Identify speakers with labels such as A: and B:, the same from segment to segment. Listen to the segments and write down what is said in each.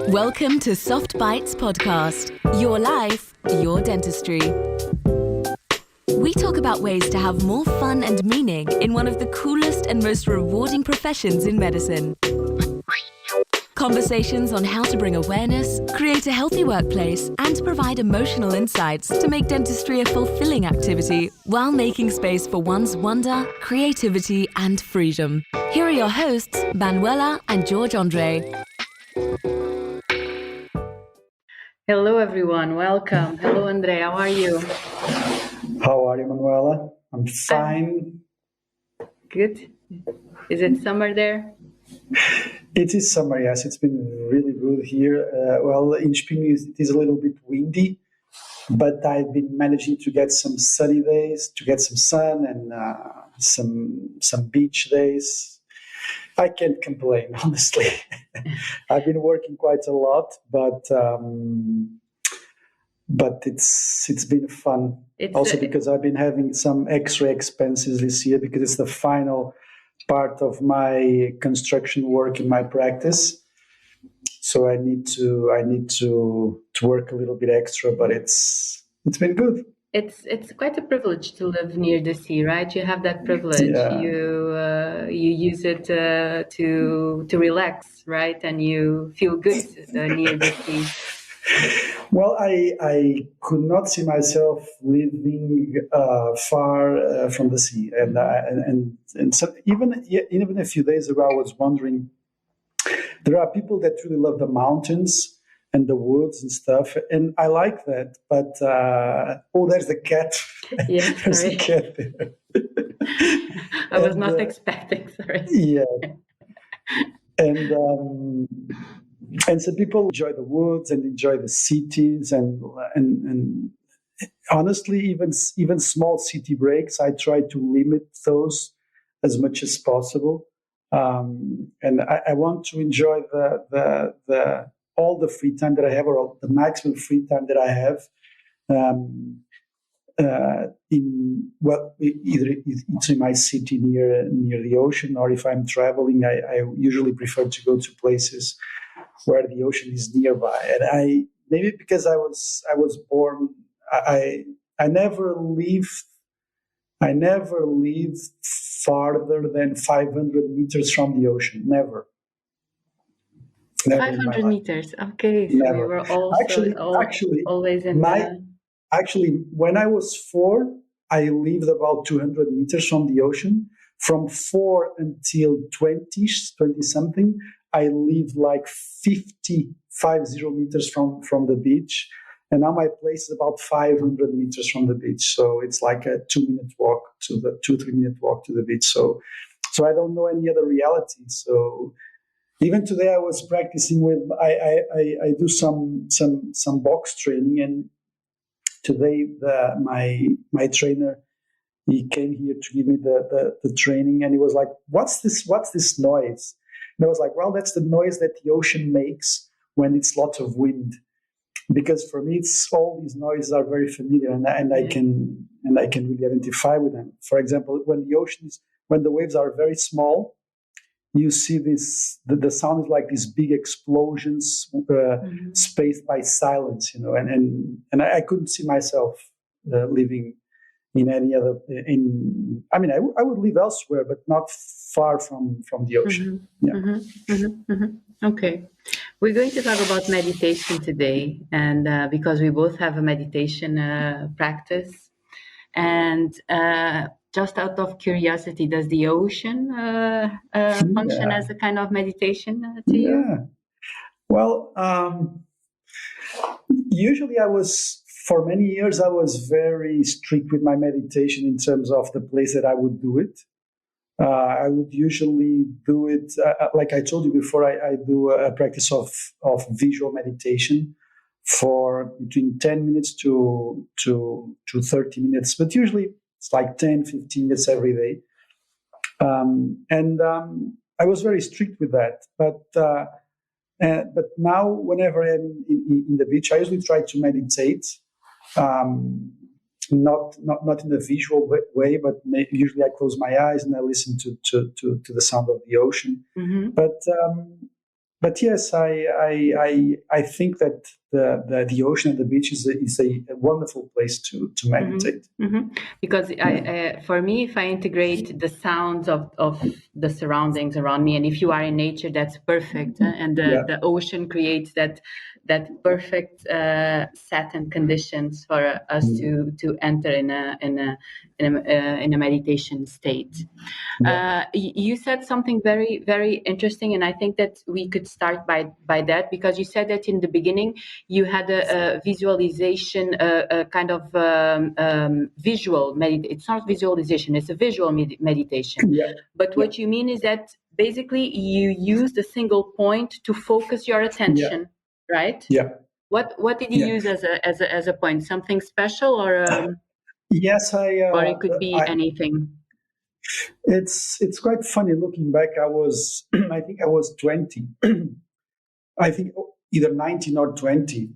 A: Welcome to Soft Bites Podcast. Your life, your dentistry. We talk about ways to have more fun and meaning in one of the coolest and most rewarding professions in medicine. Conversations on how to bring awareness, create a healthy workplace, and provide emotional insights to make dentistry a fulfilling activity while making space for one's wonder, creativity, and freedom. Here are your hosts, Manuela and George Andre.
B: Hello, everyone. Welcome. Hello, Andre. How are you?
C: How are you, Manuela? I'm fine.
B: Good. Is it summer there?
C: It is summer, yes. It's been really good here. In Spring it is a little bit windy, but I've been managing to get some sunny days, to get some sun and some beach days. I can't complain, honestly. I've been working quite a lot, but it's been fun. Because I've been having some extra expenses this year because it's the final part of my construction work in my practice. So I need to work a little bit extra, but it's been good.
B: It's quite a privilege to live near the sea, right? You have that privilege.
C: Yeah.
B: You use it to relax, right? And you feel good near the sea.
C: Well, I could not see myself living far from the sea, and so even a few days ago, I was wondering. There are people that really love the mountains and the woods and stuff, and I like that. But there's the cat.
B: Yes,
C: There's
B: sorry.
C: a cat there.
B: I was not expecting. Sorry.
C: Yeah, and some people enjoy the woods and enjoy the cities and honestly, even small city breaks, I try to limit those as much as possible. And I want to enjoy the all the free time that I have, or the maximum free time that I have. Either it's in my city near the ocean, or if I'm traveling, I usually prefer to go to places where the ocean is nearby. And maybe because I was born, I never leave farther than 500 meters from the ocean. Never
B: 500 meters. Okay, so
C: Never.
B: you were always in
C: Actually, when I was 4, I lived about 200 meters from the ocean. From 4 until 20 something, I lived like 50 meters from the beach. And now my place is about 500 meters from the beach. So it's like a 2-3 minute walk to the beach. So I don't know any other reality. So even today I was practicing I do some box training, and today my trainer, he came here to give me the training, and he was like, what's this noise? And I was like, well, that's the noise that the ocean makes when it's lots of wind. Because for me, it's all these noises are very familiar, and I can really identify with them. For example, when the waves are very small, you see this. The sound is like these big explosions, spaced by silence, and I couldn't see myself living in any other. I would live elsewhere, but not far from the ocean.
B: Mm-hmm. Yeah. Mm-hmm. Mm-hmm. Mm-hmm. Okay, we're going to talk about meditation today, and because we both have a meditation practice, and just out of curiosity, does the ocean function as a kind of meditation to you?
C: Yeah. Well, usually for many years, I was very strict with my meditation in terms of the place that I would do it. I would usually do it, like I told you before, I do a practice of visual meditation for between 10 minutes to 30 minutes, but usually it's like 10, 15 minutes every day. I was very strict with that. But now, whenever I'm in the beach, I usually try to meditate. Not in a visual way, but usually I close my eyes and I listen to the sound of the ocean.
B: Mm-hmm.
C: But but yes, I think that the ocean and the beach is a wonderful place to meditate.
B: Because for me, if I integrate the sounds of the surroundings around me, and if you are in nature, that's perfect. And the ocean creates that perfect set and conditions for us to enter in a meditation state. You said something very, very interesting, and I think that we could start by that, because you said that in the beginning you had a visualization, a kind of visual meditation. It's not visualization; it's a visual meditation.
C: Yeah.
B: But what you mean is that basically you used a single point to focus your attention, right?
C: Yeah.
B: What did you use as a point? Something special,
C: Yes,
B: or it could be anything?
C: It's quite funny looking back. I was I think I was 20. I think either 19 or 20.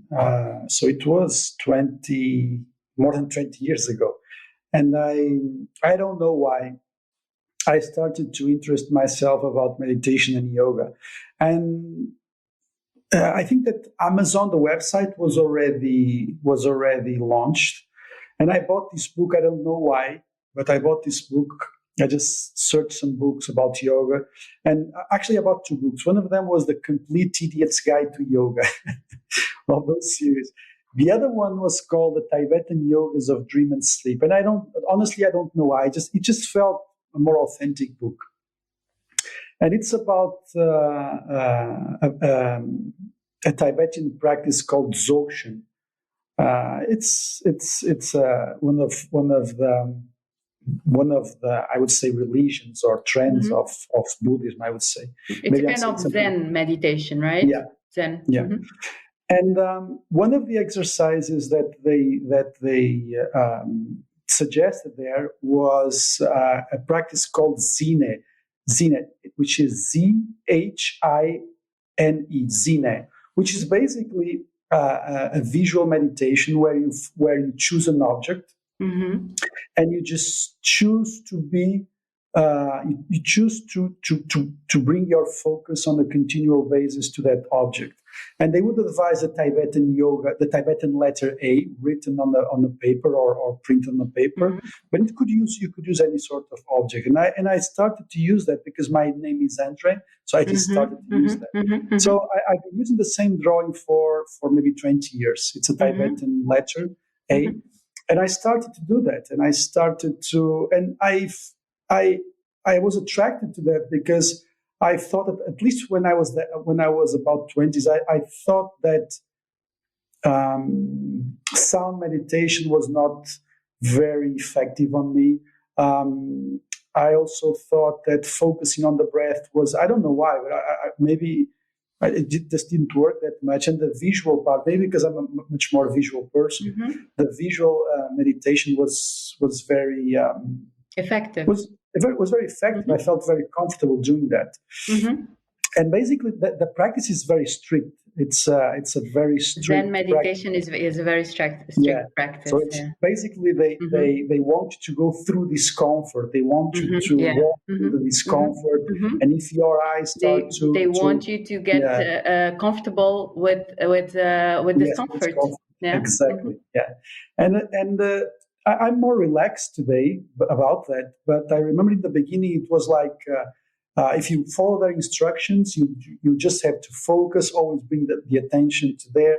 C: So it was 20, more than 20 years ago. And I don't know why I started to interest myself about meditation and yoga. And I think that Amazon, the website, was already launched, and I bought this book. I don't know why, but I bought this book. I just searched some books about yoga, and actually about two books. One of them was The Complete Idiot's Guide to Yoga, of those series. The other one was called The Tibetan Yogas of Dream and Sleep, and I don't know why. It just felt a more authentic book. And it's about a Tibetan practice called Dzogchen. It's one of the I would say religions or trends of Buddhism. I would say
B: it's maybe a kind of Zen meditation, right?
C: Yeah,
B: Zen.
C: Yeah. And one of the exercises that they suggested there was a practice called Zine, which is Zhine, Zine, which is basically a visual meditation where you choose an object and you just choose to be. You choose to bring your focus on a continual basis to that object. And they would advise the Tibetan yoga, the Tibetan letter A written on the paper or printed on the paper. But you could use any sort of object. And I started to use that because my name is Andre, so I just started to use that. So I've been using the same drawing for maybe 20 years. It's a Tibetan letter A. And I started to do that. And I was attracted to that because I thought that at least when I was about 20s, I thought that sound meditation was not very effective on me. I also thought that focusing on the breath was, I don't know why, but it just didn't work that much. And the visual part, maybe because I'm a much more visual person, the visual meditation was very
B: effective.
C: It was very effective. I felt very comfortable doing that. And basically, the practice is very strict. It's a very strict.
B: Zen meditation is a very strict practice.
C: So basically, they want you to go through discomfort. They want you to walk through the discomfort. And if your eyes start
B: they want you to get comfortable with discomfort.
C: Exactly. Yeah. And I'm more relaxed today about that. But I remember in the beginning, it was like if you follow their instructions, you just have to focus, always bring the attention to the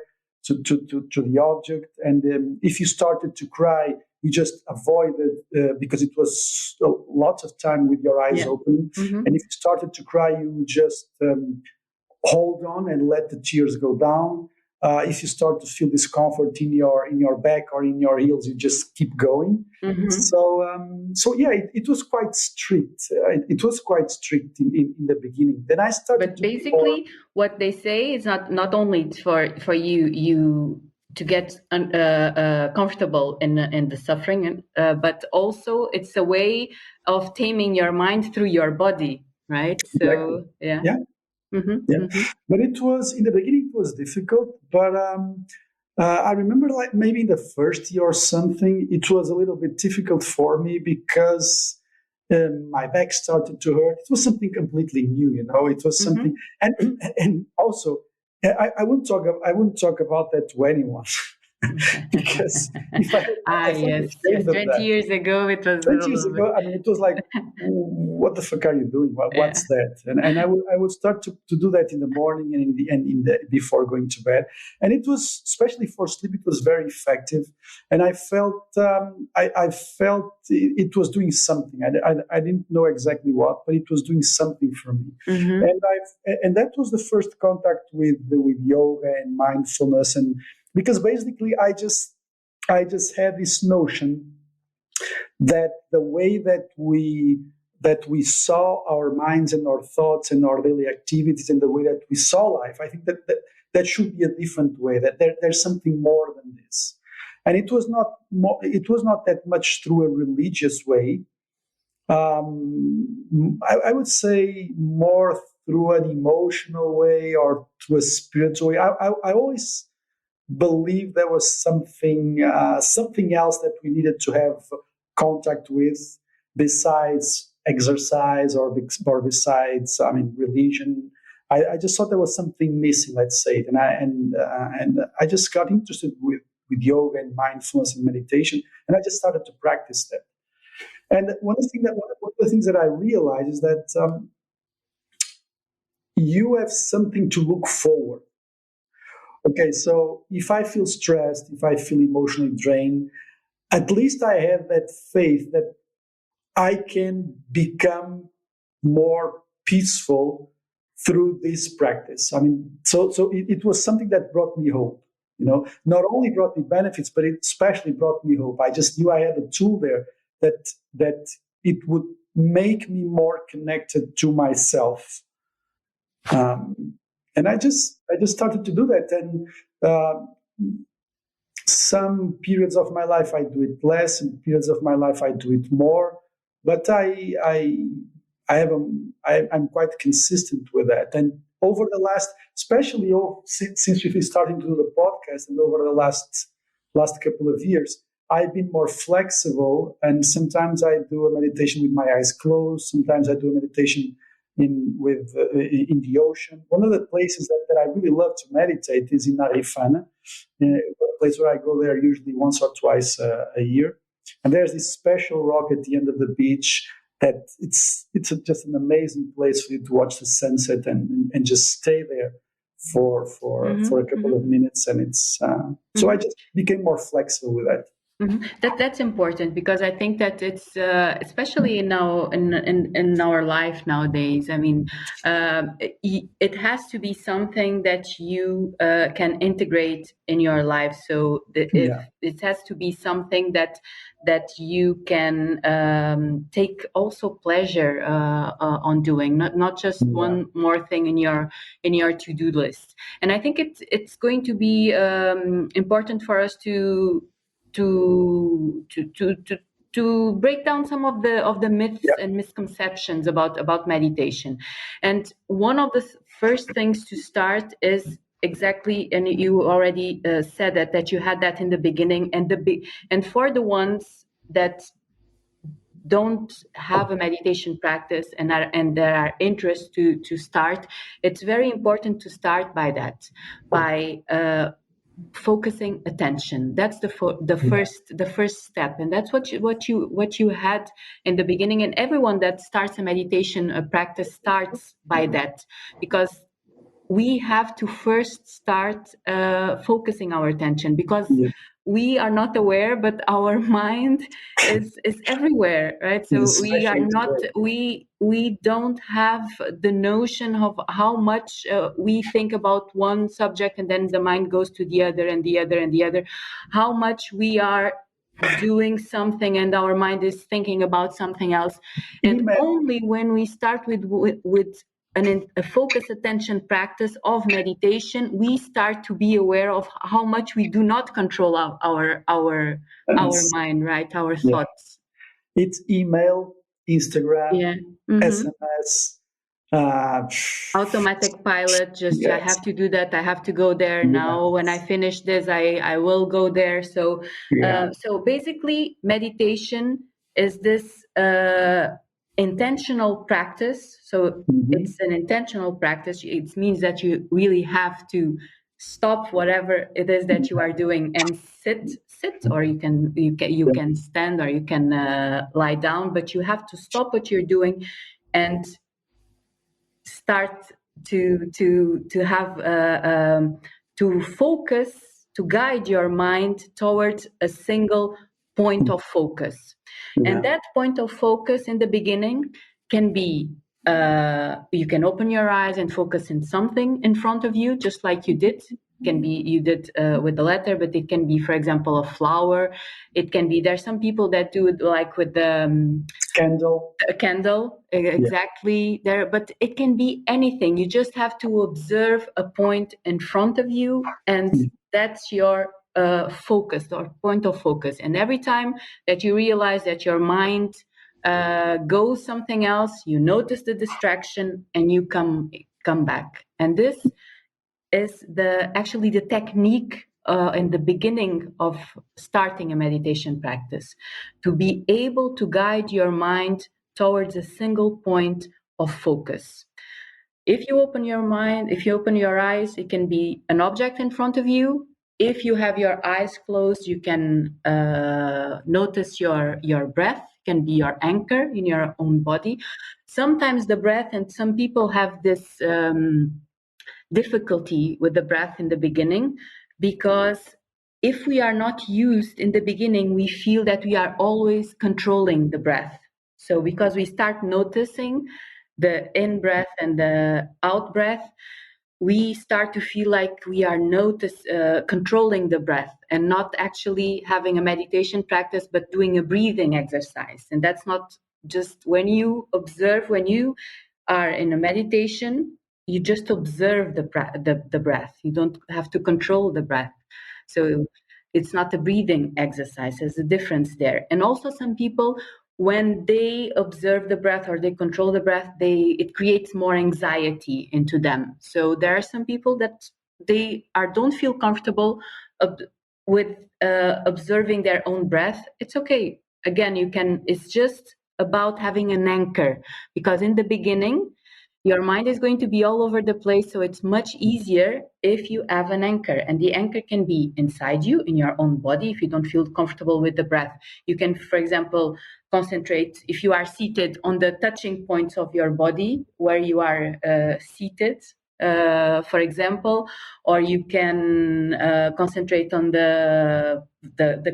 C: object. And if you started to cry, you just avoid it because it was lots of time with your eyes open. And if you started to cry, you would just hold on and let the tears go down. If you start to feel discomfort in your back or in your heels, you just keep going. So yeah, it was quite strict. It was quite strict in the beginning. Then I started.
B: But basically, what they say is not only for you to get comfortable in the suffering, but also it's a way of taming your mind through your body, right? So
C: yeah. But it was in the beginning. It was difficult, but I remember, like maybe in the first year or something, it was a little bit difficult for me because my back started to hurt. It was something completely new, It was something, and also, I wouldn't talk about that to anyone because if I felt
B: Yes,
C: ashamed
B: yes.
C: of
B: 20
C: that.
B: years ago, it was a
C: 20 years
B: little bit.
C: ago, I mean, it was like, what the fuck are you doing?
B: Yeah.
C: What's that? And I would start to do that in the morning and before going to bed. And it was, especially for sleep, it was very effective. And I felt, I felt it was doing something. I didn't know exactly what, but it was doing something for me. And that was the first contact with yoga and mindfulness. And because basically I just had this notion that the way that we saw our minds and our thoughts and our daily activities and the way that we saw life, I think that should be a different way. That there's something more than this, and it was not it was not that much through a religious way. I would say more through an emotional way or through a spiritual way. I always believe there was something else that we needed to have contact with besides exercise or besides, I mean, religion. I just thought there was something missing, let's say, and I just got interested with yoga and mindfulness and meditation, and I just started to practice that. And one of the things that I realized is that you have something to look forward. Okay, so if I feel stressed, if I feel emotionally drained, at least I have that faith that I can become more peaceful through this practice. I mean, so it was something that brought me hope. Not only brought me benefits, but it especially brought me hope. I just knew I had a tool there that it would make me more connected to myself. And I just started to do that. And uh, some periods of my life I do it less, and periods of my life I do it more. But I'm quite consistent with that. And over the last, especially since we've been starting to do the podcast, and over the last couple of years, I've been more flexible. And sometimes I do a meditation with my eyes closed. Sometimes I do a meditation in the ocean. One of the places that I really love to meditate is in Arifana, a place where I go there usually once or twice a year. And there's this special rock at the end of the beach that it's just an amazing place for you to watch the sunset and just stay there for a couple of minutes. And it's so I just became more flexible with that.
B: That's important because I think that it's especially in our life nowadays. I mean, it has to be something that you can integrate in your life. So if
C: Yeah.
B: it has to be something that you can take also pleasure on doing, not just
C: Yeah.
B: one more thing in your to-do list. And I think it's going to be important for us to break down some of the myths
C: Yeah.
B: and misconceptions about meditation. And one of the first things to start is exactly, and you already said that you had that in the beginning, and for the ones that don't have a meditation practice and there are interests to start, it's very important to start by focusing attention. That's the first step, and that's what you had in the beginning. And everyone that starts a meditation practice starts by that, because we have to first start focusing our attention, because
C: Yeah.
B: we are not aware, but our mind is everywhere, right? So we are
C: Especially
B: not
C: today.
B: we don't have the notion of how much we think about one subject and then the mind goes to the other and the other and the other, how much we are doing something and our mind is thinking about something else. And
C: Email.
B: only when we start with a focused attention practice of meditation, we start to be aware of how much we do not control our mind, right? Our
C: Yeah.
B: thoughts.
C: It's email, Instagram,
B: Yeah. Mm-hmm.
C: SMS. Uh,
B: Automatic pilot, just I
C: yes.
B: have to do that, I have to go there
C: Yeah.
B: now, when I finish this I will go there. So
C: Yeah.
B: so basically meditation is this intentional practice. So it's an intentional practice. It means that you really have to stop whatever it is that you are doing and sit, or you can stand, or you can lie down, but you have to stop what you're doing and start to have to focus, to guide your mind towards a single point of focus. And that point of focus in the beginning can be you can open your eyes and focus in something in front of you, just like you did. Can be you did with the letter, but it can be, for example, a flower. It can be, there's some people that do it like with the
C: Candle.
B: a candle, exactly there, but it can be anything. You just have to observe a point in front of you, and that's your focus, or point of focus. And every time that you realize that your mind goes something else, you notice the distraction and you come back. And this is actually the technique in the beginning of starting a meditation practice, to be able to guide your mind towards a single point of focus. If you open your mind, if you open your eyes, it can be an object in front of you. If you have your eyes closed, you can notice your breath, can be your anchor in your own body. Sometimes the breath, and some people have this difficulty with the breath in the beginning, because if we are not used in the beginning, we feel that we are always controlling the breath. So because we start noticing the in breath and the out breath, we start to feel like we are controlling the breath and not actually having a meditation practice, but doing a breathing exercise. And that's not just when you observe, when you are in a meditation, you just observe the breath. You don't have to control the breath. So it's not a breathing exercise. There's a difference there. And also some people, when they observe the breath or they control the breath, it creates more anxiety into them. So there are some people that don't feel comfortable with observing their own breath. It's okay. Again, it's just about having an anchor, because in the beginning, your mind is going to be all over the place. So it's much easier if you have an anchor. And the anchor can be inside you, in your own body. If you don't feel comfortable with the breath, you can, for example, concentrate, if you are seated, on the touching points of your body where you are seated, for example, or you can concentrate on the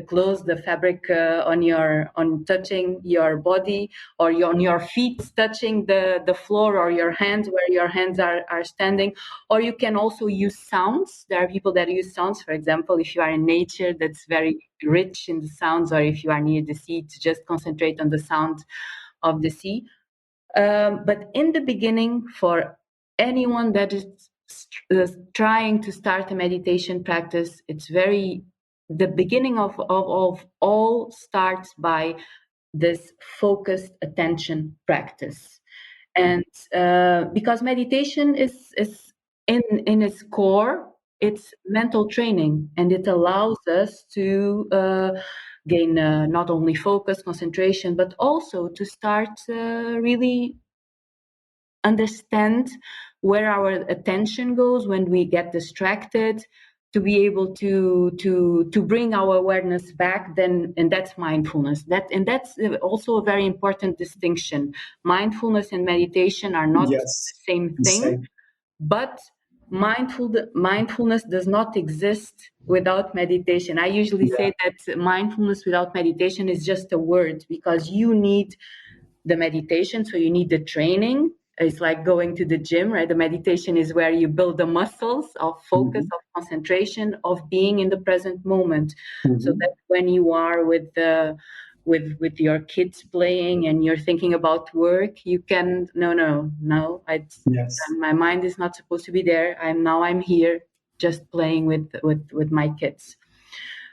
B: clothes, the fabric on touching your body, or on your feet touching the floor, or your hands where your hands are standing. Or you can also use sounds. There are people that use sounds, for example, if you are in nature that's very rich in the sounds, or if you are near the sea, to just concentrate on the sound of the sea. But in the beginning, for anyone that is trying to start a meditation practice, the beginning of all starts by this focused attention practice. And because meditation is in its core, it's mental training, and it allows us to gain not only focus, concentration, but also to start really understand where our attention goes when we get distracted, to be able to bring our awareness back. And that's mindfulness. That's also a very important distinction. Mindfulness and meditation are not the same thing. But mindfulness does not exist without meditation. I usually say that mindfulness without meditation is just a word, because you need the meditation, so you need the training. It's like going to the gym, right? The meditation is where you build the muscles of focus, of concentration, of being in the present moment. So that when you are with your kids playing and you're thinking about work, you can my mind is not supposed to be there. I'm here just playing with my kids.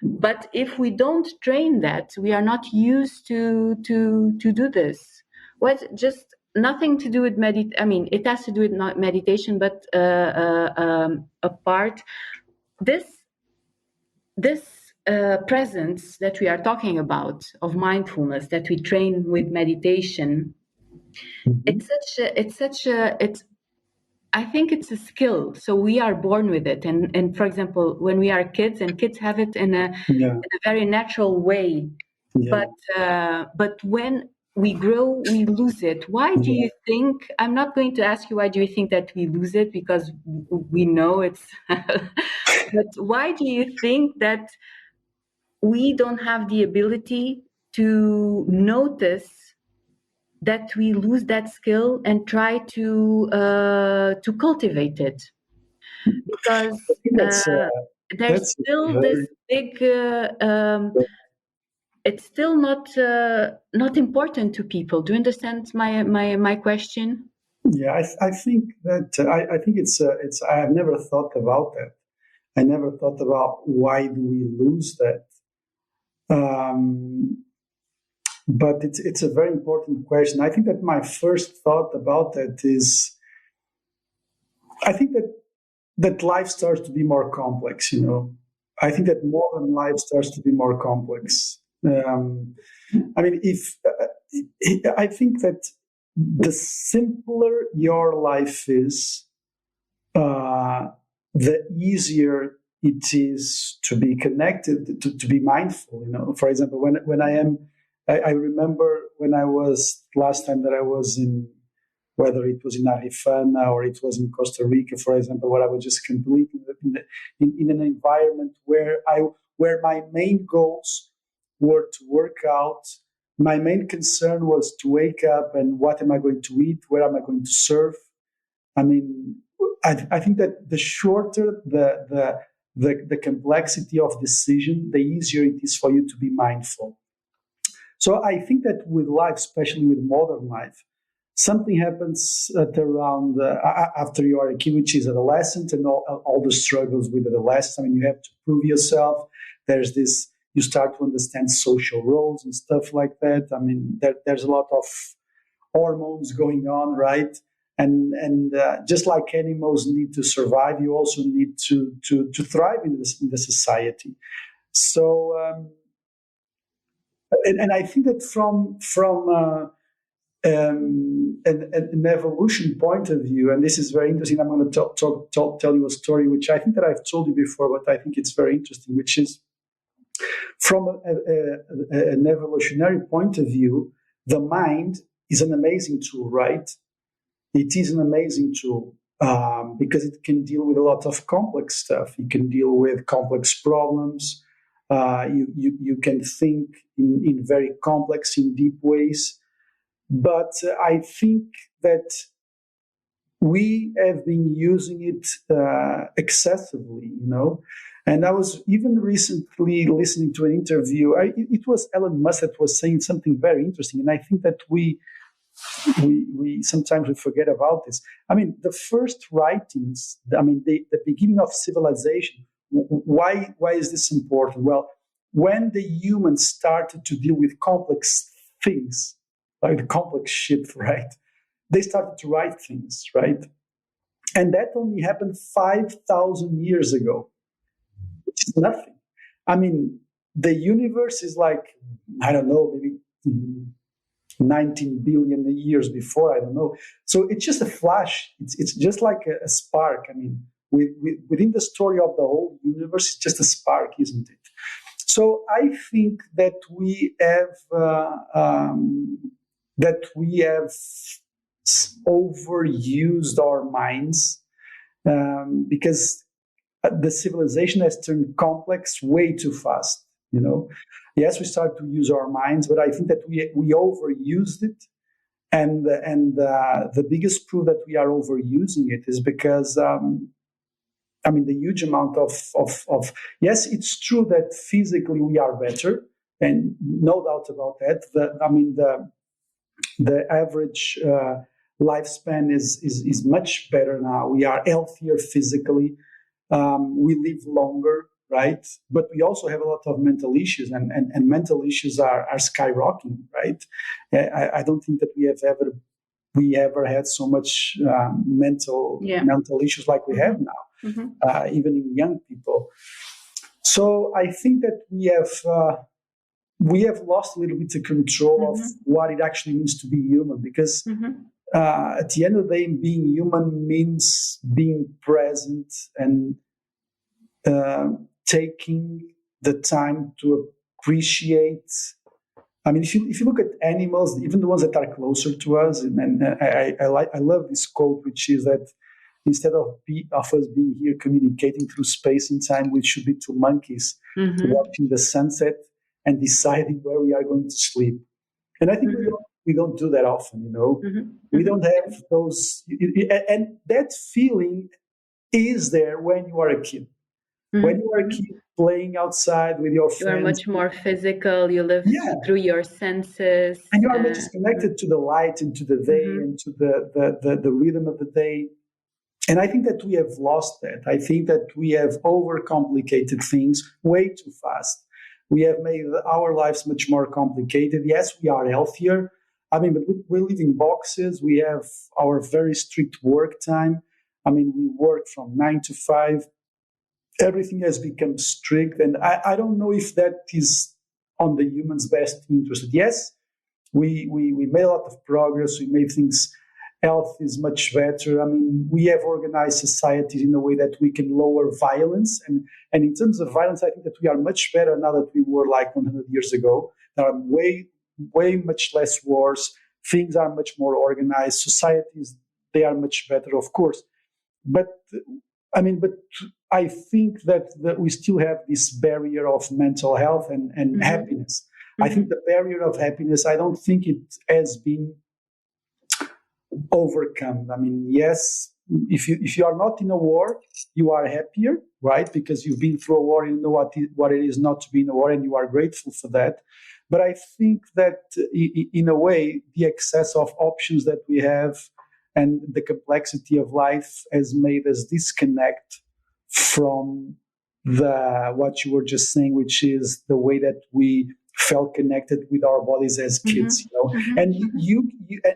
B: But if we don't train that, we are not used to do this. Just nothing to do with it has to do with meditation, but apart, this presence that we are talking about, of mindfulness, that we train with meditation, I think it's a skill. So we are born with it. And for example, when we are kids, and kids have it in a very natural way.
C: Yeah.
B: But when we grow, we lose it. Why do you think? I'm not going to ask you why do you think that we lose it, because we know it's. But why do you think that we don't have the ability to notice that we lose that skill and try to cultivate it? Because there's still this big. It's still not important to people. Do you understand my question?
C: Yeah, I think that I think it's I have never thought about that. I never thought about why do we lose that. But it's a very important question. I think that my first thought about that is, I think that life starts to be more complex. You know, I think that modern life starts to be more complex. I mean, if I think that the simpler your life is, the easier it is to be connected, to be mindful. You know, for example, I remember when I was last time that I was in, whether it was in Arifana or it was in Costa Rica, for example, where I was just completely in an environment where my main goals were to work out. My main concern was to wake up and what am I going to eat? Where am I going to surf? I mean, I think that the shorter the complexity of decision, the easier it is for you to be mindful. So I think that with life, especially with modern life, something happens at around after you are a kid, which is adolescent, and all the struggles with adolescence. I mean, you have to prove yourself. There's this. You start to understand social roles and stuff like that. I mean, there's a lot of hormones going on, right? And just like animals need to survive, you also need to thrive in the society. So, and I think that from an evolution point of view, and this is very interesting. I'm going to tell you a story which I think that I've told you before, but I think it's very interesting, which is from an evolutionary point of view, the mind is an amazing tool, right? It is an amazing tool because it can deal with a lot of complex stuff. It can deal with complex problems. You can think in very complex, in deep ways. But I think that we have been using it excessively, you know. And I was even recently listening to an interview. It was Elon Musk that was saying something very interesting, and I think that we sometimes we forget about this. I mean, the first writings. I mean, the beginning of civilization. Why is this important? Well, when the humans started to deal with complex things, like complex shit, right? They started to write things, right? And that only happened 5,000 years ago, which is nothing. I mean, the universe is like, I don't know, maybe 19 billion years before, I don't know. So it's just a flash. It's just like a spark. I mean, within the story of the whole universe, it's just a spark, isn't it? So I think that we have overused our minds because the civilization has turned complex way too fast. You know, yes, we start to use our minds, but I think that we overused it, and the biggest proof that we are overusing it is because. I mean, the huge amount of yes, it's true that physically we are better, and no doubt about that. The average lifespan is much better now. We are healthier physically. We live longer, right? But we also have a lot of mental issues, and mental issues are skyrocketing, right? I don't think that we ever had so much mental issues like we have now. Even in young people. So I think that we have we have lost a little bit the control of what it actually means to be human, because at the end of the day, being human means being present and taking the time to appreciate. I mean, if you look at animals, even the ones that are closer to us, and I love this quote, which is that instead of us being here communicating through space and time, we should be two monkeys watching the sunset and deciding where we are going to sleep. And I think we don't do that often, you know. We don't have those, and that feeling is there when you are a kid. When you are a kid playing outside with your friends,
B: you are much more physical. You live through your senses,
C: and you are much connected to the light and to the day and to the rhythm of the day. And I think that we have lost that. I think that we have overcomplicated things way too fast. We have made our lives much more complicated. Yes, we are healthier. I mean, but we live in boxes. We have our very strict work time. I mean, we work from 9 to 5. Everything has become strict. And I don't know if that is on the human's best interest. Yes, we made a lot of progress. We made things, health is much better. I mean, we have organized societies in a way that we can lower violence. And in terms of violence, I think that we are much better now that we were like 100 years ago. There are way much less wars. Things are much more organized. Societies, they are much better, of course. But I think that we still have this barrier of mental health and happiness. I think the barrier of happiness, I don't think it has been overcome. I mean, yes, if you are not in a war, you are happier, right? Because you've been through a war, you know what it is not to be in a war, and you are grateful for that. But I think that in a way, the excess of options that we have and the complexity of life has made us disconnect from what you were just saying, which is the way that we felt connected with our bodies as kids, you know. And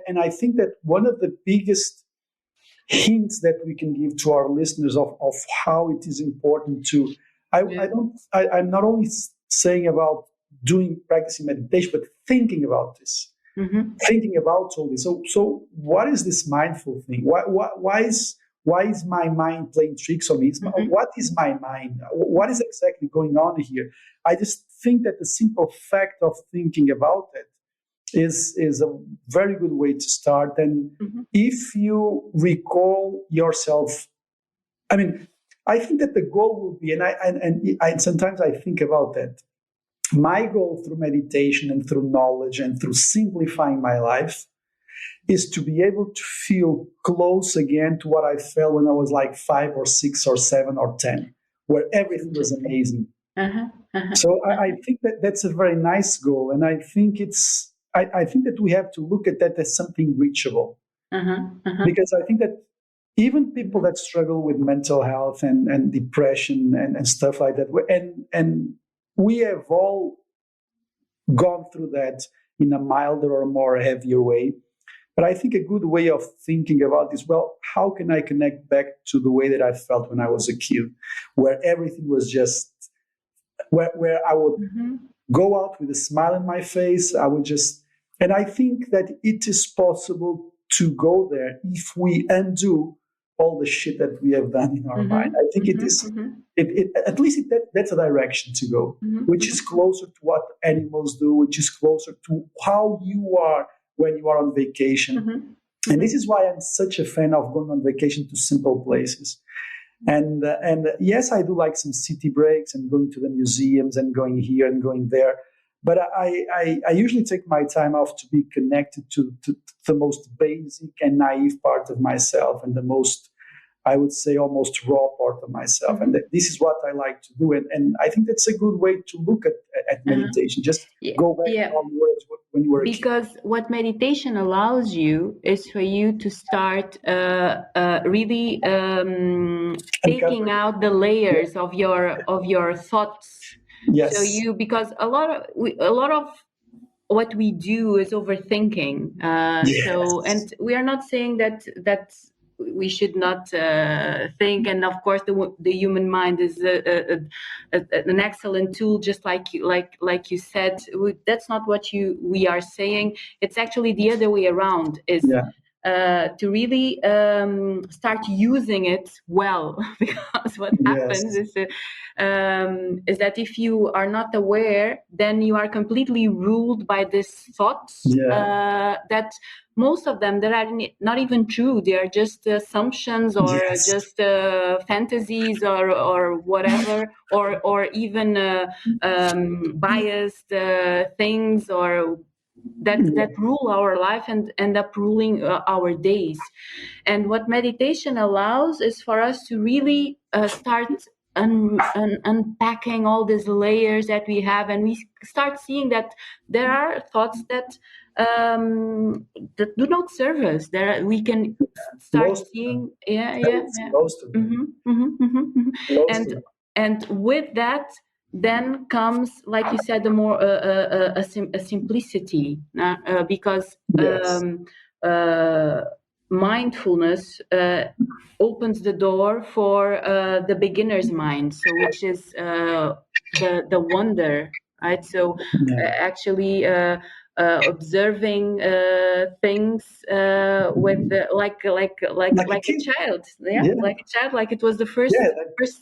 C: and I think that one of the biggest hints that we can give to our listeners of how it is important to, I'm not only saying about practicing meditation, but thinking about this. Thinking about all this. So what is this mindful thing? Why is my mind playing tricks on me? What is my mind? What is exactly going on here? I just think that the simple fact of thinking about it is a very good way to start. And if you recall yourself, I mean, I think that the goal will be, and I sometimes I think about that. My goal through meditation and through knowledge and through simplifying my life is to be able to feel close again to what I felt when I was like 5 or 6 or 7 or 10, where everything was amazing. So I think that that's a very nice goal. And I think I think that we have to look at that as something reachable. Because I think that even people that struggle with mental health and depression and stuff like that, and we have all gone through that in a milder or more heavier way. But I think a good way of thinking about this, well, how can I connect back to the way that I felt when I was a kid, where everything was just, where I would go out with a smile on my face. And I think that it is possible to go there if we undo all the shit that we have done in our mind. I think it is, at least that's a direction to go, which is closer to what animals do, which is closer to how you are when you are on vacation. And this is why I'm such a fan of going on vacation to simple places. And yes, I do like some city breaks and going to the museums and going here and going there. But I usually take my time off to be connected to the most basic and naive part of myself and the most, I would say, almost raw part of myself. And this is what I like to do. And I think that's a good way to look at meditation. Just go back to all the words when you were a kid.
B: Because what meditation allows you is for you to start really taking out the layers of your thoughts.
C: Yes.
B: So because a lot of what we do is overthinking. So, and we are not saying that we should not think. And of course, the human mind is an excellent tool, just like you said. That's not what we are saying. It's actually the other way around. To really start using it well, because what happens is that if you are not aware, then you are completely ruled by these thoughts that most of them that are not even true. They are just assumptions, or just fantasies, or whatever, or even biased things, or that rule our life and end up ruling our days. And what meditation allows is for us to really start unpacking all these layers that we have, and we start seeing that there are thoughts that do not serve us. We can start seeing,
C: most of them.
B: And with that, then comes, like you said, the more a simplicity, because mindfulness opens the door for the beginner's mind, so which is the wonder, right? So actually observing things with like a child, like a child, like it was the first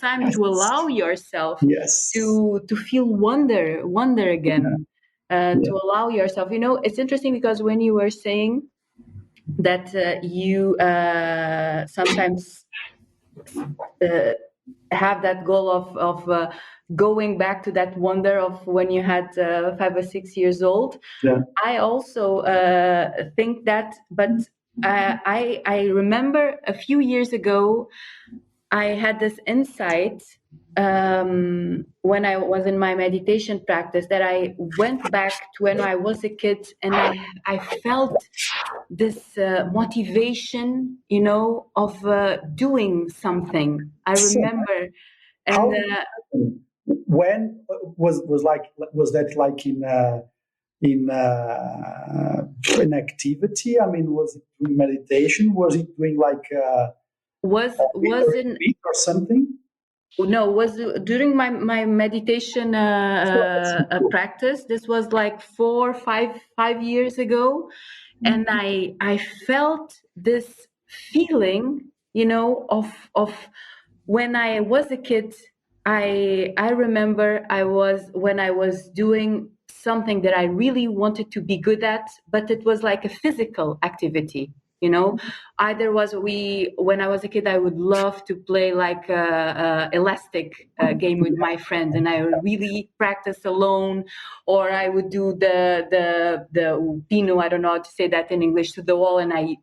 B: time, to allow yourself to feel wonder again, to allow yourself. It's interesting, because when you were saying that you sometimes have that goal of going back to that wonder of when you had 5 or 6 years old. I also think that, but I remember a few years ago, I had this insight when I was in my meditation practice, that I went back to when I was a kid, and I felt this motivation, of doing something. I remember, and
C: when was that like in activity? I mean, was it doing meditation? Was it doing like
B: was in
C: or something?
B: No, was during my meditation practice. This was like 5 years ago, and I felt this feeling, of when I was a kid. I remember when I was doing something that I really wanted to be good at, but it was like a physical activity. Either when I was a kid, I would love to play like a elastic game with my friends, and I really practice alone, or I would do the pino, I don't know how to say that in English, to the wall, and I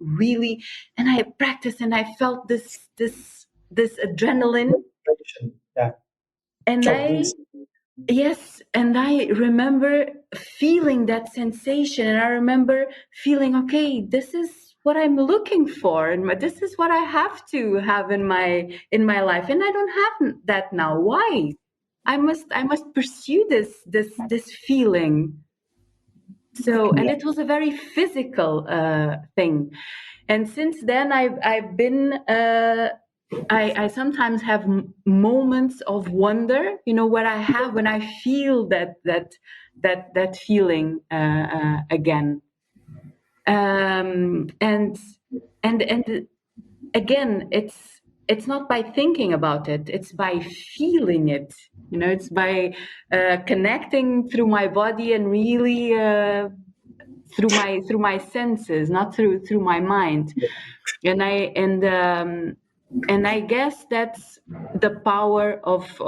B: practiced, and I felt this adrenaline. And I remember feeling that sensation, and I remember feeling, okay, this is what I'm looking for, and this is what I have to have in my life, and I don't have that now. Why? I must pursue this feeling. So, and it was a very physical thing, and since then I've been. I sometimes have moments of wonder, where when I feel that feeling again, and again, it's not by thinking about it; it's by feeling it. It's by connecting through my body, and really through my senses, not through my mind. And I guess that's the power of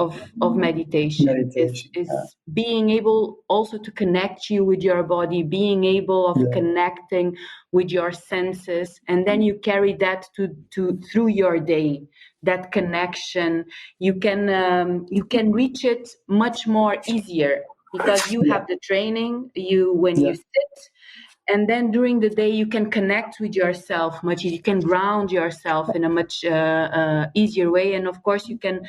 B: meditation, is being able also to connect you with your body, being able of connecting with your senses, and then you carry that to through your day. That connection, you can reach it much more easier, because you have the training. When you sit, and then during the day, you can connect with yourself much easier. You can ground yourself in a much easier way, and of course, you can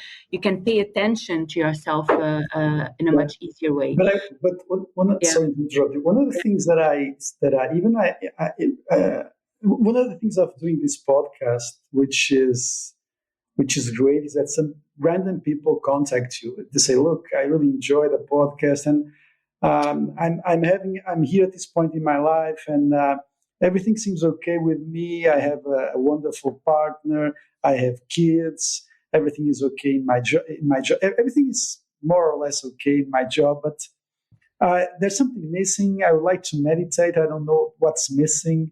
B: pay attention to yourself in a much easier way.
C: Sorry to interrupt you. One of the things that one of the things of doing this podcast, which is great, is that some random people contact you to say, "Look, I really enjoy the podcast, and I'm here at this point in my life, and everything seems okay with me. I have a wonderful partner. I have kids. Everything is okay in my job. Everything is more or less okay in my job, but there's something missing. I would like to meditate. I don't know what's missing,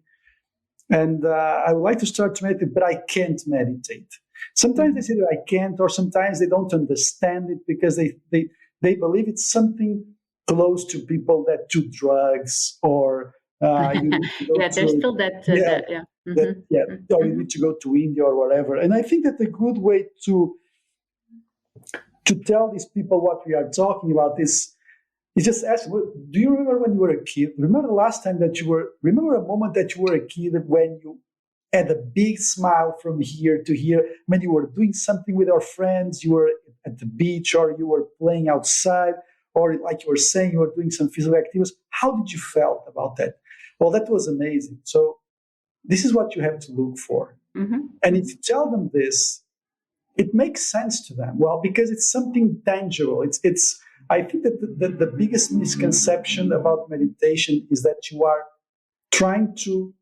C: and I would like to start to meditate, but I can't meditate." Sometimes they say that I can't, or sometimes they don't understand it because they believe it's something close to people that do drugs, or you need to go
B: Yeah, there's
C: to
B: still that.
C: yeah,
B: That yeah.
C: yeah, or you
B: Mhm.
C: need to go to India or whatever. And I think that a good way to tell these people what we are talking about is just ask, do you remember when you were a kid? Remember the last time that remember a moment that you were a kid when you had a big smile from here to here, when you were doing something with your friends, you were at the beach, or you were playing outside, or like you were saying, you were doing some physical activities. How did you felt about that? Well, that was amazing. So this is what you have to look for. And if you tell them this, it makes sense to them. Well, because it's something tangible. It's. I think that the biggest misconception about meditation is that you are trying to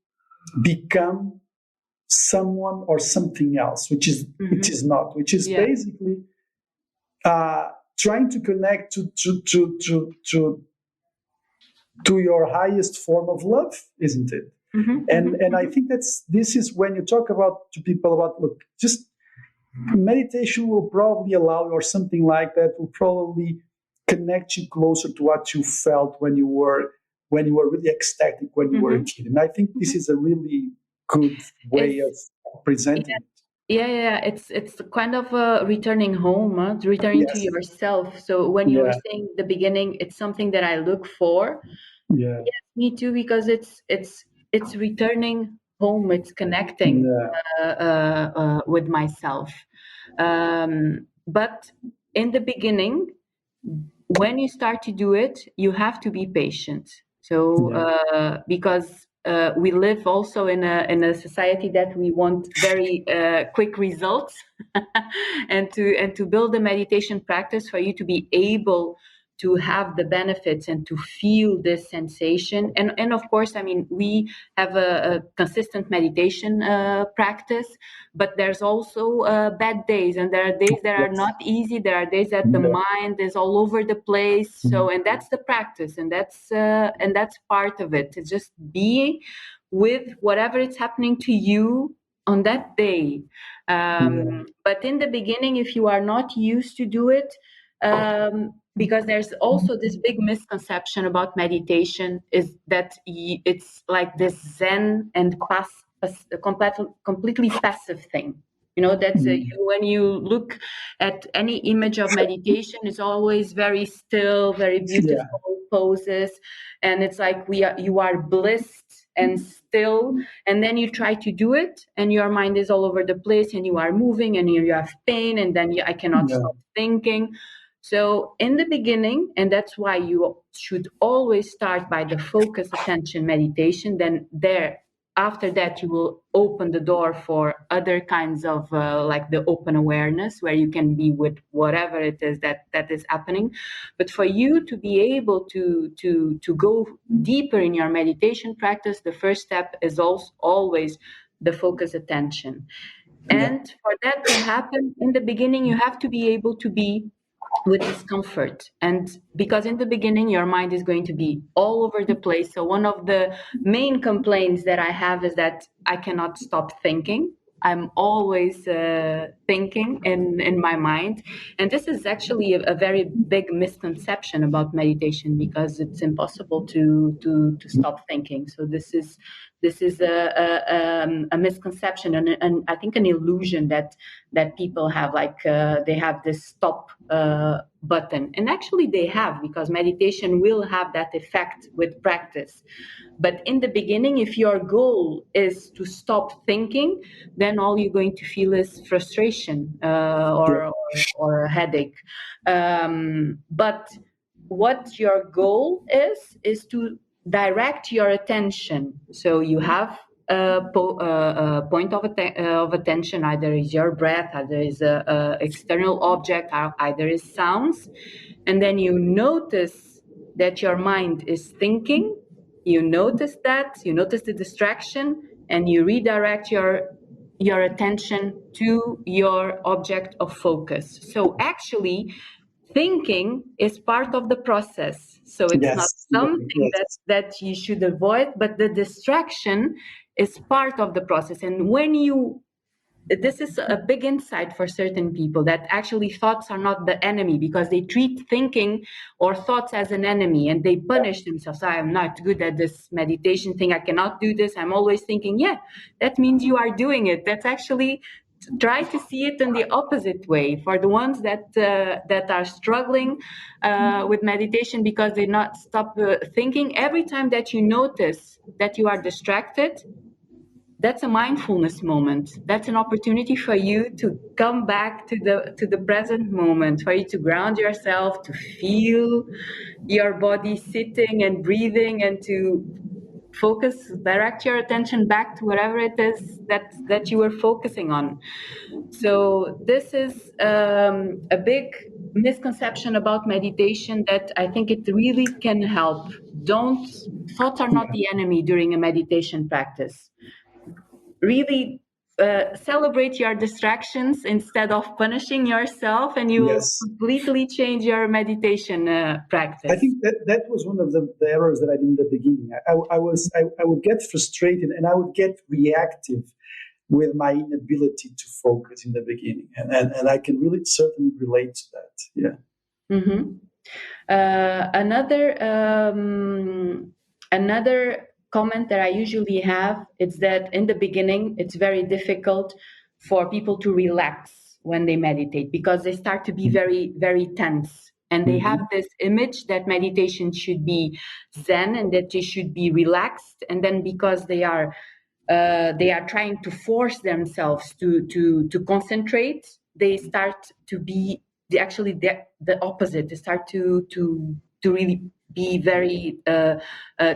C: become someone or something else, which is not, which is
B: Yeah.
C: basically trying to connect to your highest form of love, isn't it? And I think this is when you talk about to people about, look, just meditation will probably allow you, or something like that will probably connect you closer to what you felt when you were really ecstatic when you were a kid. And I think this is a really good way of
B: It's
C: presenting it.
B: yeah. It's kind of returning home, returning to
C: Yes.
B: yourself. So when you were
C: Yeah.
B: saying the beginning, it's something that I look for.
C: Yeah.
B: Yes, me too, because it's returning home. It's connecting
C: Yeah.
B: with myself. But in the beginning, when you start to do it, you have to be patient. So
C: Yeah.
B: because we live also in a society that we want very quick results, and to build a meditation practice for you to be able to have the benefits and to feel this sensation. And of course, I mean, we have a consistent meditation practice, but there's also bad days, and there are days that are
C: Yes.
B: not easy. There are days that the
C: Yeah.
B: mind is all over the place. So, and that's the practice, and that's part of it. It's just being with whatever is happening to you on that day.
C: Yeah.
B: But in the beginning, if you are not used to do it, because there's also this big misconception about meditation, is that it's like this zen and completely passive thing. You know, that's when you look at any image of meditation, it's always very still, very
C: Yeah.
B: beautiful poses, and it's like you are blissed and still, and then you try to do it and your mind is all over the place and you are moving and you have pain, and then I cannot
C: Yeah.
B: stop thinking. So in the beginning, and that's why you should always start by the focus attention meditation, then there, after that, you will open the door for other kinds of like the open awareness, where you can be with whatever it is that is happening. But for you to be able to go deeper in your meditation practice, the first step is also always the focus attention.
C: Yeah.
B: And for that to happen, in the beginning, you have to be able to be with discomfort. And because in the beginning, your mind is going to be all over the place. So, one of the main complaints that I have is that I cannot stop thinking. I'm always thinking in my mind. And this is actually a very big misconception about meditation, because it's impossible to stop thinking. So this is a misconception, and I think an illusion that people have, like they have this stop button, and actually they have, because meditation will have that effect with practice. But in the beginning, if your goal is to stop thinking, then all you're going to feel is frustration,
C: Yeah.
B: or a headache. But what your goal is to direct your attention. So you have point of attention. Either is your breath, either is a external object, or either is sounds, and then you notice that your mind is thinking. You notice the distraction, and you redirect your attention to your object of focus. So actually, thinking is part of the process. So it's not
C: Yes,
B: something
C: yes,
B: that you should avoid, but the distraction is part of the process. And when you this is a big insight for certain people, that actually thoughts are not the enemy, because they treat thinking or thoughts as an enemy, and they punish themselves. I am not good at this meditation thing. I cannot do this. I'm always thinking. Yeah, that means you are doing it. That's actually, try to see it in the opposite way. For the ones that are struggling with meditation because they not stop thinking, every time that you notice that you are distracted, that's a mindfulness moment. That's an opportunity for you to come back to the present moment, for you to ground yourself, to feel your body sitting and breathing, and to direct your attention back to whatever it is that you were focusing on. So this is a big misconception about meditation that I think it really can help. Don't Thoughts are not the enemy during a meditation practice. Really celebrate your distractions instead of punishing yourself, and you will
C: yes.
B: completely change your meditation
C: I
B: practice.
C: think that was one of the errors that I did in the beginning. I would get frustrated and I would get reactive with my inability to focus in the beginning, and I can really certainly relate to that. Yeah.
B: Mm-hmm. Another comment that I usually have is that in the beginning it's very difficult for people to relax when they meditate, because they start to be very, very tense, and they have
C: Mm-hmm.
B: this image that meditation should be zen and that they should be relaxed, and then because they are trying to force themselves to concentrate, they start to be the opposite. They start to really be very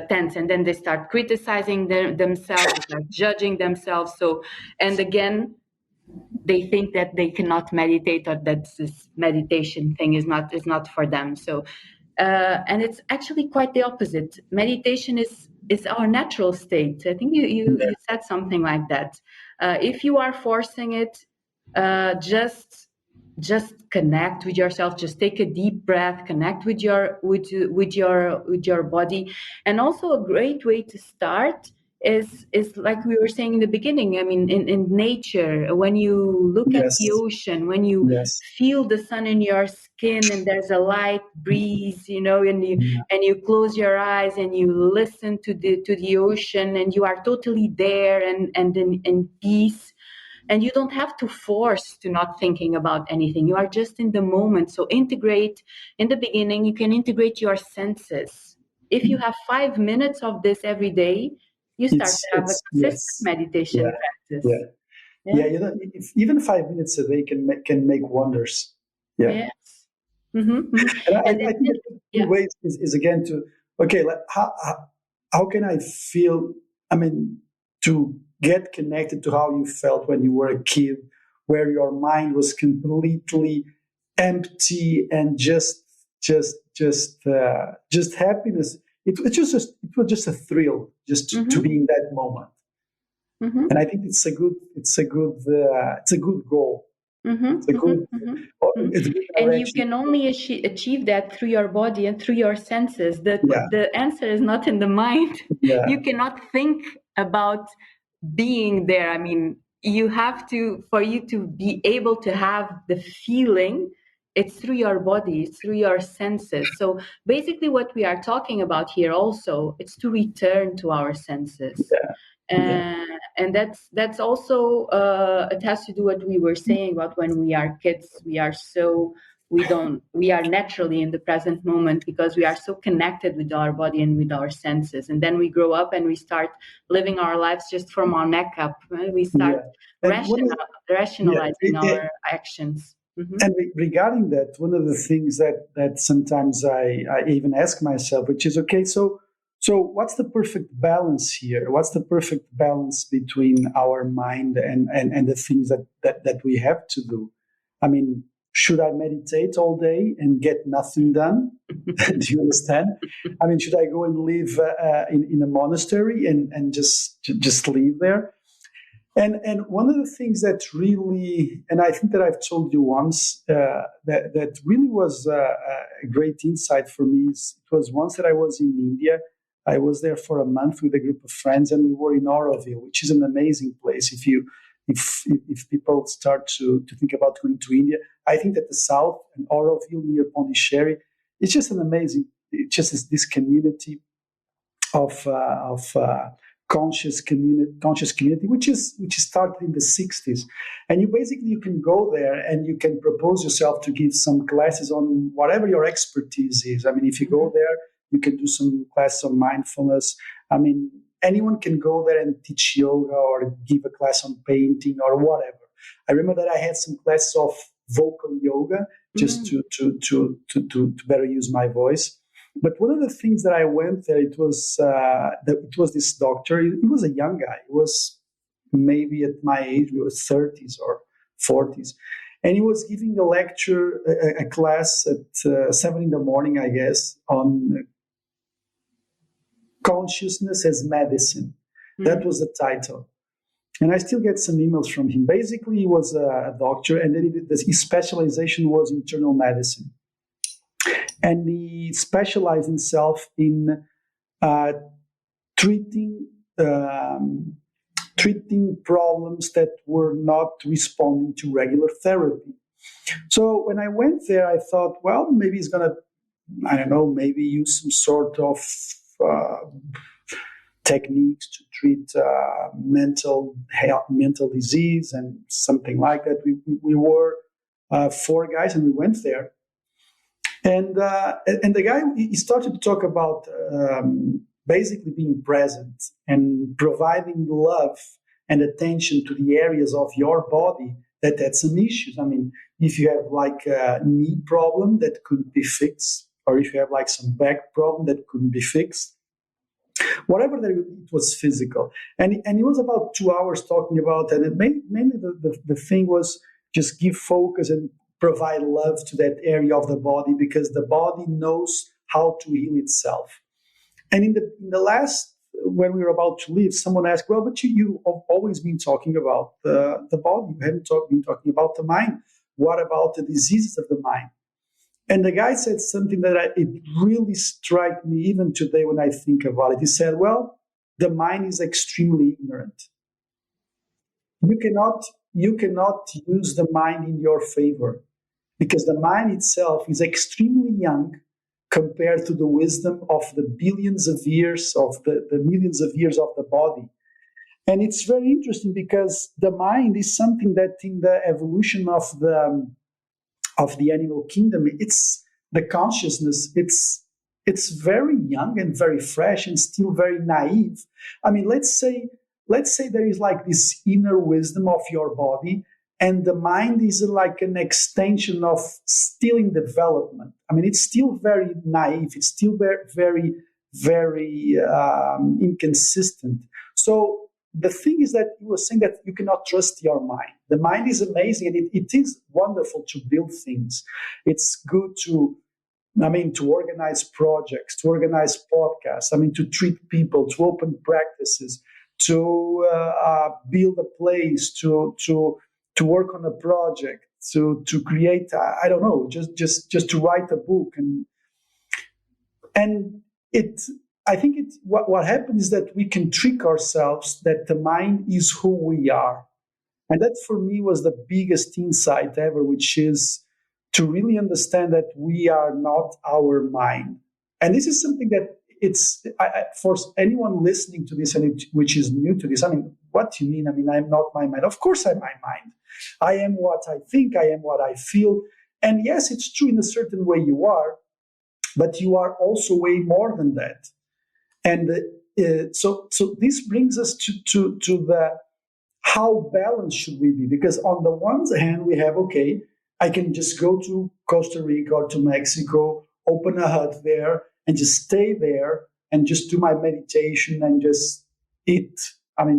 B: tense, and then they start criticizing themselves, they start judging themselves. So, and again, they think that they cannot meditate, or that this meditation thing is not for them. So and it's actually quite the opposite. Meditation is our natural state. I think you said something like that. If you are forcing it, just connect with yourself. Just take a deep breath. Connect with your body. And also a great way to start is like we were saying in the beginning. I mean, in nature, when you look at the
C: Yes.
B: ocean, when you
C: Yes.
B: feel the sun in your skin, and there's a light breeze, and you
C: Yeah.
B: close your eyes and you listen to the ocean, and you are totally there and in peace, and you don't have to force to not thinking about anything. You are just in the moment. So integrate in the beginning. You can integrate your senses. If you have 5 minutes of this every day, you start to have a
C: It's
B: consistent
C: yes.
B: meditation
C: Yeah.
B: practice.
C: Yeah.
B: Yeah.
C: Yeah. Even 5 minutes a day can make wonders. Yeah.
B: Yes. Mm-hmm.
C: And
B: And
C: I think
B: then,
C: that the two
B: yeah.
C: ways is again to, okay, like how can I feel? I mean, to get connected to how you felt when you were a kid, where your mind was completely empty and just happiness. It was just a thrill just to
B: Mm-hmm.
C: be in that moment. And
B: Mm-hmm.
C: I think it's a good goal. It's a
B: Mm-hmm.
C: good
B: Mm-hmm. Mm-hmm.
C: it's a good
B: And you
C: direction.
B: can only achieve that through your body and through your senses.
C: Yeah,
B: The answer is not in the mind.
C: yeah,
B: You cannot think about being there. I mean, you have to, for you to be able to have the feeling, it's through your body, it's through your senses. So basically, what we are talking about here also, it's to return to our senses.
C: yeah, yeah.
B: And that's also it has to do what we were saying about when we are kids. We are naturally in the present moment because we are so connected with our body and with our senses, and then we grow up and we start living our lives just from our neck up, right? We start
C: Yeah. And yeah,
B: rationalizing our actions.
C: and regarding that, one of the things that sometimes I even ask myself, which is okay, so So what's the perfect balance here? What's the perfect balance between our mind and the things that we have to do? I mean, should I meditate all day and get nothing done? Do you understand? I mean, should I go and live in a monastery and just live there? And one of the things that really, and I think that I've told you once, that really was a great insight for me is it was once that I was in India. I was there for a month with a group of friends, and we were in Auroville, which is an amazing place. If people start to think about going to India, I think that the south and Auroville near Pondicherry, it's just an amazing. It's just this community of conscious community, which started in the 60s, and you can go there and you can propose yourself to give some classes on whatever your expertise is. I mean, if you go there, you can do some classes on mindfulness. I mean, anyone can go there and teach yoga or give a class on painting or whatever. I remember that I had some classes of vocal yoga just to better use my voice. But one of the things that I went there, it was this doctor. He was a young guy. He was maybe at my age, we were 30s or 40s. And he was giving a lecture, a class at 7 in the morning, I guess, on consciousness as medicine. That was the title. And I still get some emails from him. Basically, he was a doctor, and then his specialization was internal medicine. And he specialized himself in treating problems that were not responding to regular therapy. So when I went there, I thought, well, maybe he's going to, I don't know, maybe use some sort of techniques to treat mental disease and something like that. We were 4 guys, and we went there. And the guy, he started to talk about basically being present and providing love and attention to the areas of your body that had some issues. I mean, if you have like a knee problem that couldn't be fixed, or if you have like some back problem that couldn't be fixed, whatever that it was physical. And he was about 2 hours talking about it. And mainly the thing was just give focus and provide love to that area of the body, because the body knows how to heal itself. And in the last, when we were about to leave, someone asked, well, but you've always been talking about the body. You haven't been talking about the mind. What about the diseases of the mind? And the guy said something that it really struck me even today when I think about it. He said, well, the mind is extremely ignorant. You cannot use the mind in your favor, because the mind itself is extremely young compared to the wisdom of the billions of years, of the millions of years of the body. And it's very interesting because the mind is something that in the evolution of the animal kingdom, it's the consciousness, it's very young and very fresh and still very naive. I mean, let's say there is like this inner wisdom of your body, and the mind is like an extension of still in development. I mean, it's still very naive. It's still very, very inconsistent. So the thing is that he was saying that you cannot trust your mind. The mind is amazing, and it is wonderful to build things. It's good to organize projects, to organize podcasts, to treat people, to open practices, to build a place, to work on a project, to create, I don't know, just to write a book. And what happens is that we can trick ourselves that the mind is who we are. And that for me was the biggest insight ever, which is to really understand that we are not our mind. And this is something that for anyone listening to this and which is new to this, what do you mean? I'm not my mind. Of course I'm my mind. I am what I think, I am what I feel. And yes, it's true in a certain way you are, but you are also way more than that. And so this brings us to the how balanced should we be? Because on the one hand, we have, okay, I can just go to Costa Rica or to Mexico, open a hut there, and just stay there and just do my meditation and just eat,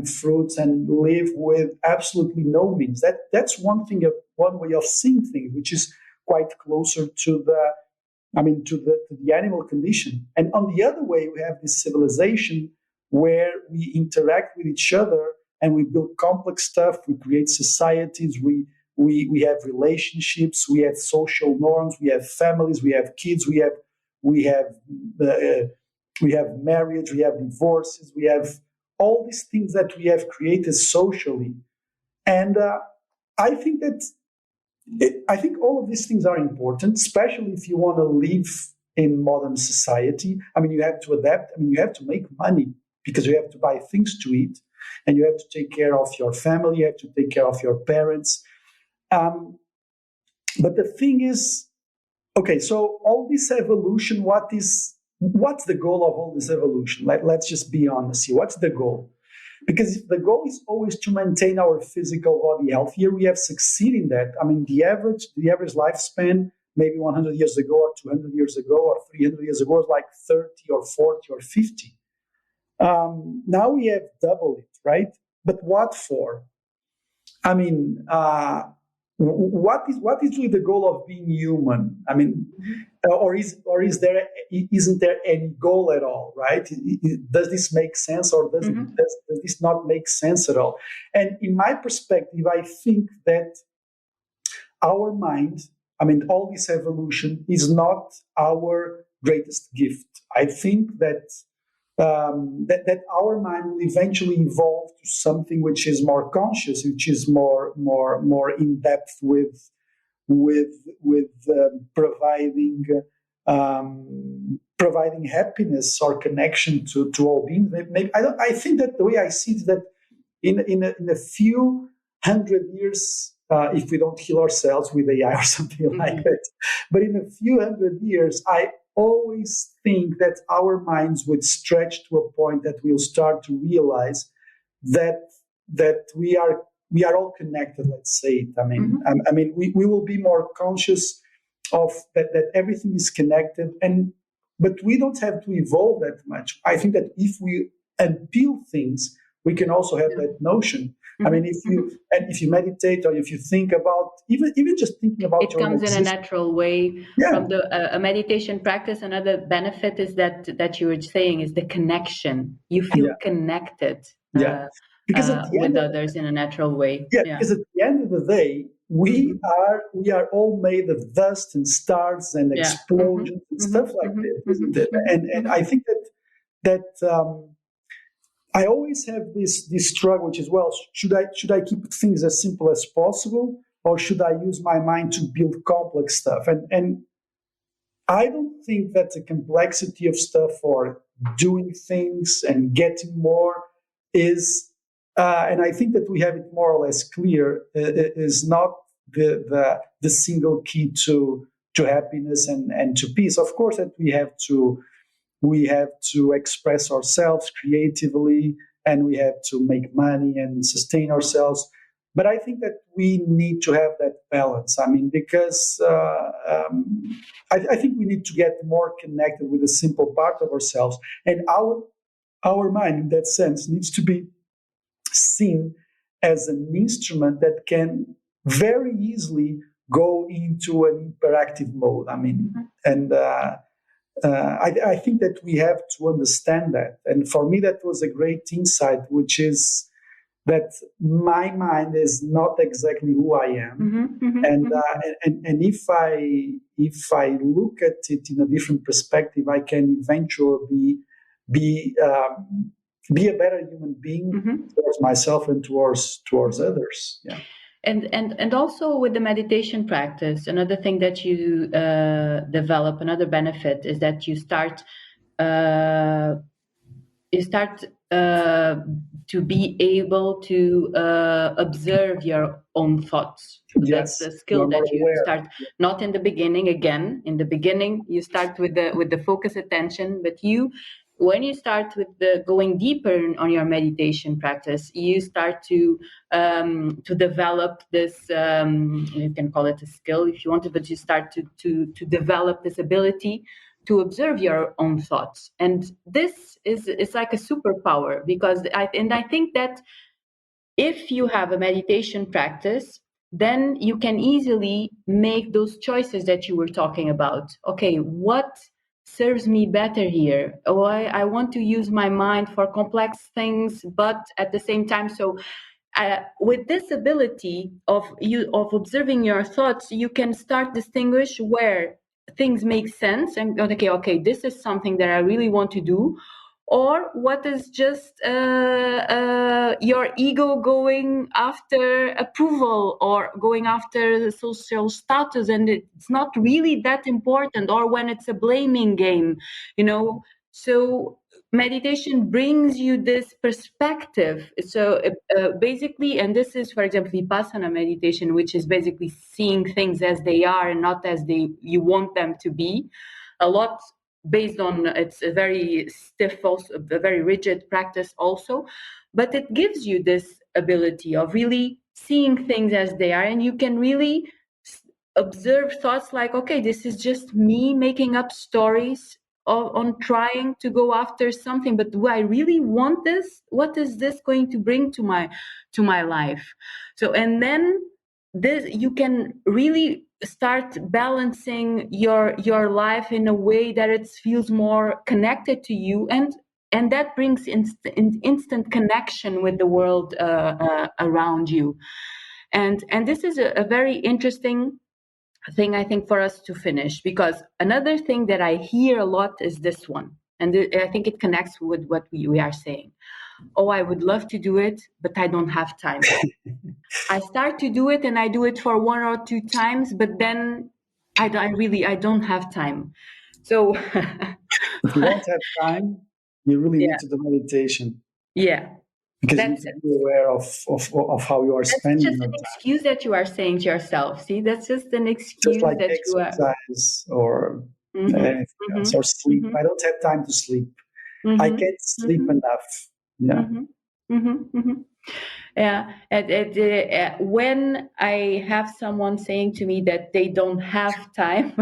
C: fruits and live with absolutely no means. That's one thing, one way of seeing things, which is quite closer to the animal condition. And on the other way, we have this civilization where we interact with each other and we build complex stuff. We create societies. We have relationships. We have social norms. We have families. We have kids. We have marriage. We have divorces. We have all these things that we have created socially. And I think that I think all of these things are important, especially if you want to live in modern society. You have to adapt. You have to make money because you have to buy things to eat, and you have to take care of your family. You have to take care of your parents. But the thing is, okay, so all this evolution, what's the goal of all this evolution? Let's just be honest here. What's the goal? Because if the goal is always to maintain our physical body healthier, we have succeeded in that. The average lifespan, maybe 100 years ago or 200 years ago or 300 years ago, was like 30 or 40 or 50. Now we have doubled it, right? But what for? What is really the goal of being human? Isn't there any goal at all, right? Does this make sense, or does this not make sense at all? And in my perspective, I think that our mind, all this evolution is not our greatest gift. I think that that our mind will eventually evolve to something which is more conscious, which is more in depth with providing happiness or connection to all beings. I think that the way I see it is that in a few hundred years, if we don't heal ourselves with AI or something like that, but in a few hundred years, I always think that our minds would stretch to a point that we'll start to realize that we are all connected. Let's say it. We will be more conscious of that everything is connected, but we don't have to evolve that much. I think that if we unpeel things, we can also have that notion. If you meditate, or if you think about even just thinking about
B: it comes in a natural way from a meditation practice. Another benefit is that you were saying is the connection. You feel connected because with others in a natural way.
C: Because at the end of the day, we are all made of dust and stars and explosions and stuff like that, isn't it? And I think that I always have this struggle, which is, well, should I keep things as simple as possible, or should I use my mind to build complex stuff? And I don't think that the complexity of stuff or doing things and getting more is, and I think that we have it more or less clear, is not the single key to happiness and to peace. Of course, that we have to express ourselves creatively, and we have to make money and sustain ourselves. But I think that we need to have that balance. Because I think we need to get more connected with the simple part of ourselves. And our mind, in that sense, needs to be seen as an instrument that can very easily go into an hyperactive mode. I think that we have to understand that. And for me, that was a great insight, which is that my mind is not exactly who I am. And if I look at it in a different perspective, I can eventually be a better human being towards myself and towards others. Yeah.
B: And also with the meditation practice, another thing that you develop, another benefit is that you start to be able to observe your own thoughts.
C: Yes,
B: that's a skill that you start not in the beginning. Again, in the beginning, you start with the focus attention, but when you start with the going deeper on your meditation practice, you start to develop this. You can call it a skill if you want to, but you start to develop this ability to observe your own thoughts. And this is it's like a superpower, because I think that if you have a meditation practice, then you can easily make those choices that you were talking about. Okay, what serves me better here? Oh, I want to use my mind for complex things, but at the same time, so with this ability of observing your thoughts, you can start distinguish where things make sense and okay, this is something that I really want to do, or what is just your ego going after approval or going after the social status, and it's not really that important, or when it's a blaming game, so meditation brings you this perspective. So basically, and this is, for example, Vipassana meditation, which is basically seeing things as they are and not as you want them to be. A lot based on, it's a very stiff, also a very rigid practice also, but it gives you this ability of really seeing things as they are, and you can really observe thoughts like, okay, this is just me making up stories on trying to go after something, but do I really want this? What is this going to bring to my life? So, and then this, you can really start balancing your life in a way that it feels more connected to you, and that brings instant connection with the world around you. And this is a very interesting thing, I think, for us to finish, because another thing that I hear a lot is this one, and I think it connects with what we are saying. Oh, I would love to do it, but I don't have time. I start to do it and I do it for 1 or 2 times, but then I don't have time. So
C: If you don't have time, you really
B: yeah,
C: need to do meditation,
B: yeah,
C: because you need
B: that's
C: to
B: it.
C: be aware of how you are
B: That's
C: spending
B: just
C: your
B: an
C: time.
B: excuse that you are saying to yourself. See, that's just an
C: Just
B: excuse
C: like
B: that you are.
C: exercise or
B: Mm-hmm,
C: anything else,
B: mm-hmm,
C: or sleep.
B: mm-hmm,
C: I don't have time to sleep. I
B: mm-hmm,
C: can't sleep
B: mm-hmm,
C: enough. Yeah.
B: mm-hmm, mm-hmm, mm-hmm. Yeah, when I have someone saying to me that they don't have time,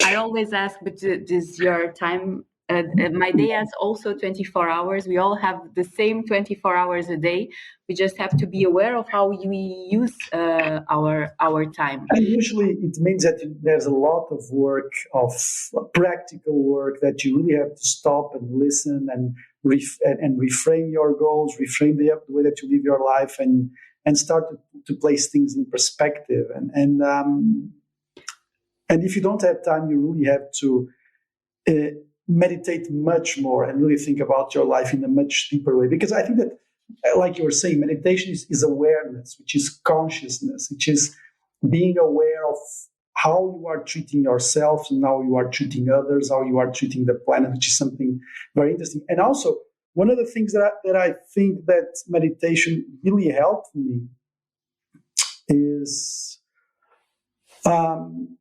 B: I always ask, but does your time, my day has also 24 hours. We all have the same 24 hours a day. We just have to be aware of how we use our time.
C: And usually it means that there's a lot of work, of practical work, that you really have to stop and listen and and reframe your goals, reframe the way that you live your life, and start to place things in perspective. And if you don't have time, you really have to meditate much more and really think about your life in a much deeper way. Because I think that, like you were saying, meditation is awareness, which is consciousness, which is being aware of how you are treating yourself and how you are treating others, how you are treating the planet, which is something very interesting. And also, one of the things that I think that meditation really helped me is um,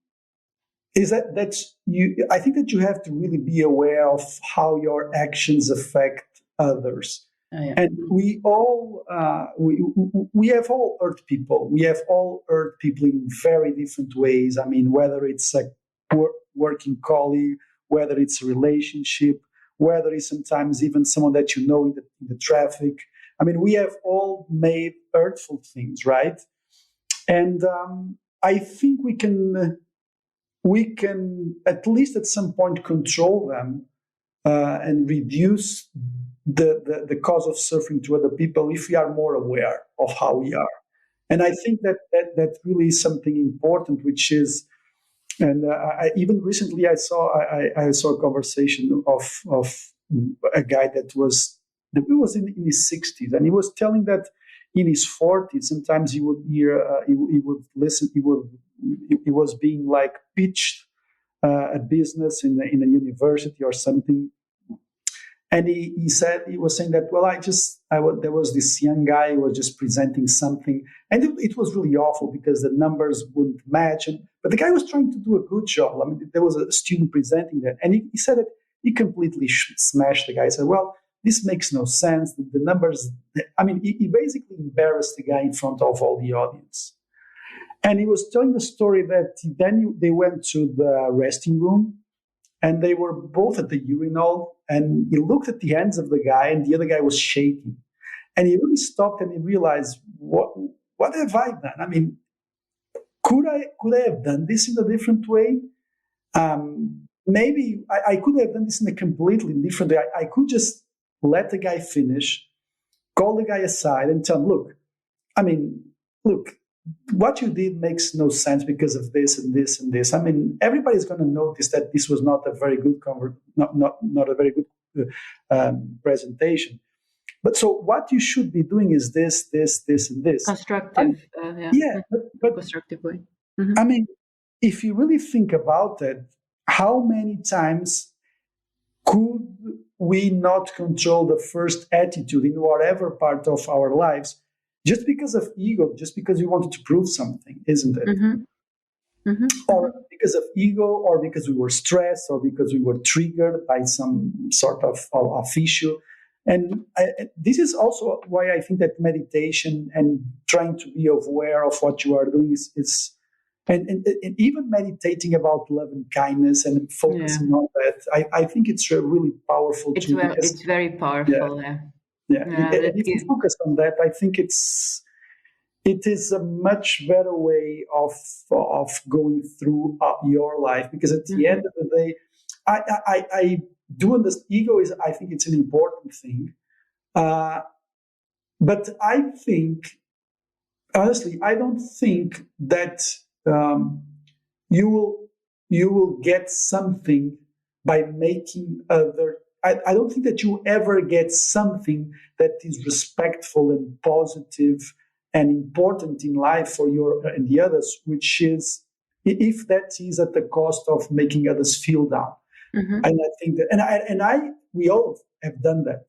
C: that you. I think that you have to really be aware of how your actions affect others.
B: Oh, yeah.
C: And we all we have all hurt people. We have all hurt people in very different ways. I mean, whether it's a working colleague, whether it's a relationship, whether it's sometimes even someone that you know in the traffic. I mean, we have all made hurtful things, right? And I think we can at least at some point control them and reduce the cause of suffering to other people if we are more aware of how we are. And I think that really is something important, which is, and even recently I saw a conversation of a guy that was in his 60s, and he was telling that in his 40s sometimes he would hear he would listen he was being like pitched a business in a university or something. And he said, he was saying that, well, there was this young guy who was just presenting something, and it was really awful because the numbers wouldn't match. But the guy was trying to do a good job. I mean, there was a student presenting that, and he said that he completely smashed the guy. He said, well, this makes no sense. The numbers, I mean, he basically embarrassed the guy in front of all the audience. And he was telling the story that then they went to the resting room, and they were both at the urinal, and he looked at the hands of the guy, and the other guy was shaking. And he really stopped and he realized, what have I done? I mean, could I have done this in a different way? Maybe I could have done this in a completely different way. I could just let the guy finish, call the guy aside and tell him, look, what you did makes no sense because of this and this and this. I mean, everybody's going to notice that this was not a very good not a very good presentation. But so what you should be doing is this, and this.
B: Constructive.
C: Yeah, but
B: constructive way.
C: Mm-hmm. I mean, if you really think about it, how many times could we not control the first attitude in whatever part of our lives just because of ego, just because we wanted to prove something, isn't it?
B: Mm-hmm. Mm-hmm.
C: Or because of ego, or because we were stressed, or because we were triggered by some sort of issue. And this is also why I think that meditation and trying to be aware of what you are doing is and even meditating about love and kindness and focusing on that, I think it's a really powerful tool.
B: It's very powerful.
C: Yeah. And if you focus on that, I think it is a much better way of going through your life, because at the end of the day, I do understand ego is, I think it's an important thing, but I think honestly, I don't think that you will get something by making other. I don't think that you ever get something that is respectful and positive and important in life for your and the others, which is if that is at the cost of making others feel down. And I think that, we all have done that.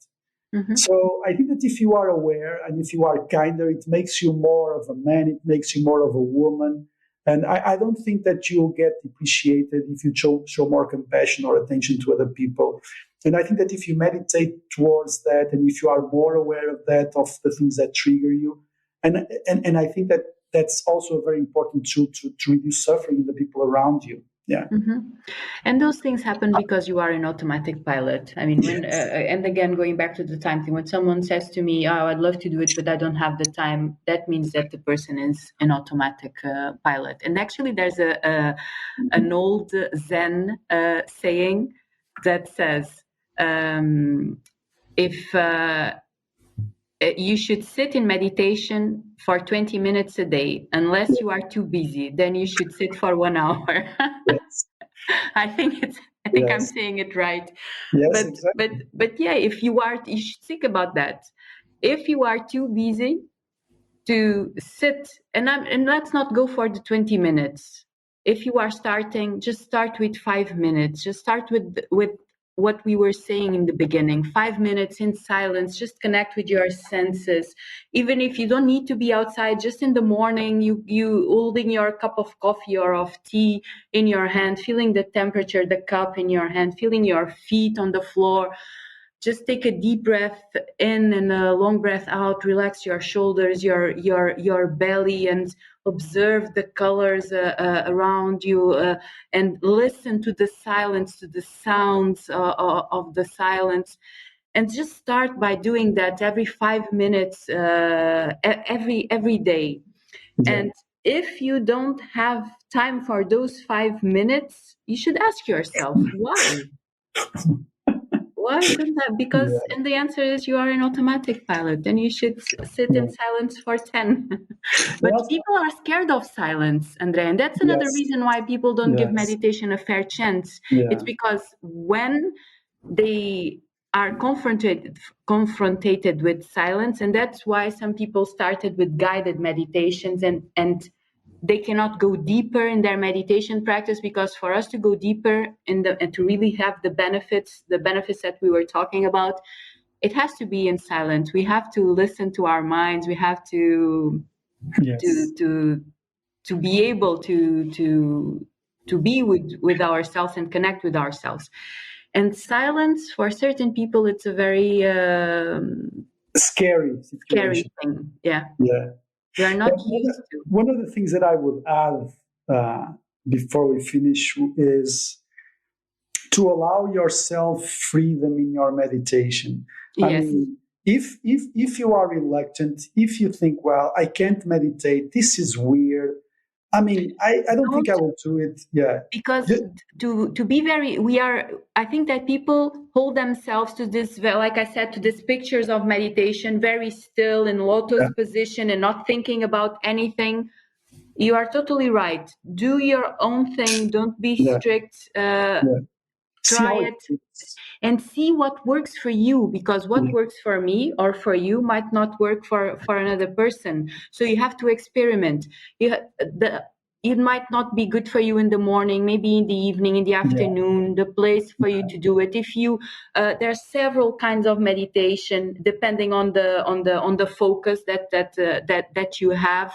C: So I think that if you are aware and if you are kinder, it makes you more of a man, it makes you more of a woman. And I don't think that you'll get appreciated if you show more compassion or attention to other people. And I think that if you meditate towards that, and if you are more aware of that, of the things that trigger you, and I think that that's also a very important tool to reduce suffering in the people around you. Yeah.
B: And those things happen because you are an automatic pilot. I mean, when and again, going back to the time thing, when someone says to me, "Oh, I'd love to do it, but I don't have the time," that means that the person is an automatic pilot. And actually, there's an old Zen saying that says, if you should sit in meditation for 20 minutes a day, unless you are too busy, then you should sit for 1 hour.
C: Yes.
B: I think I'm saying it right.
C: Yes, exactly.
B: But yeah, if you should think about that. If you are too busy to sit, and let's not go for the 20 minutes. If you are starting, just start with 5 minutes. Just start with what we were saying in the beginning. 5 minutes in silence, just connect with your senses. Even if you don't need to be outside, just in the morning, you holding your cup of coffee or of tea in your hand, feeling the temperature, the cup in your hand, feeling your feet on the floor. Just take a deep breath in and a long breath out. Relax your shoulders, your belly, and observe the colors around you, and listen to the silence, to the sounds of the silence. And just start by doing that every 5 minutes, every day. Yeah. And if you don't have time for those 5 minutes, you should ask yourself, why? Why couldn't that? Because, and the answer is you are an automatic pilot, and you should sit in silence for 10. But people are scared of silence, Andre, and that's another reason why people don't give meditation a fair chance. It's because when they are confronted with silence, and that's why some people started with guided meditations, and they cannot go deeper in their meditation practice, because for us to go deeper and to really have the benefits that we were talking about, it has to be in silence. We have to listen to our minds. We have to be able to be with ourselves and connect with ourselves. And silence, for certain people, it's a very
C: scary
B: thing. Yeah. We are not used to.
C: One of the things that I would add before we finish is to allow yourself freedom in your meditation. I
B: Yes.
C: mean, if you are reluctant, if you think, well, I can't meditate, this is weird. I mean, I don't think I will do it. Yeah.
B: Because to be very, I think that people hold themselves to this, like I said, to these pictures of meditation, very still in lotus position and not thinking about anything. You are totally right. Do your own thing. Don't be strict. Try it and see what works for you, because what works for me or for you might not work for another person. So you have to experiment. It might not be good for you in the morning, maybe in the evening, in the afternoon, the place for you to do it. If you there are several kinds of meditation depending on the focus that you have.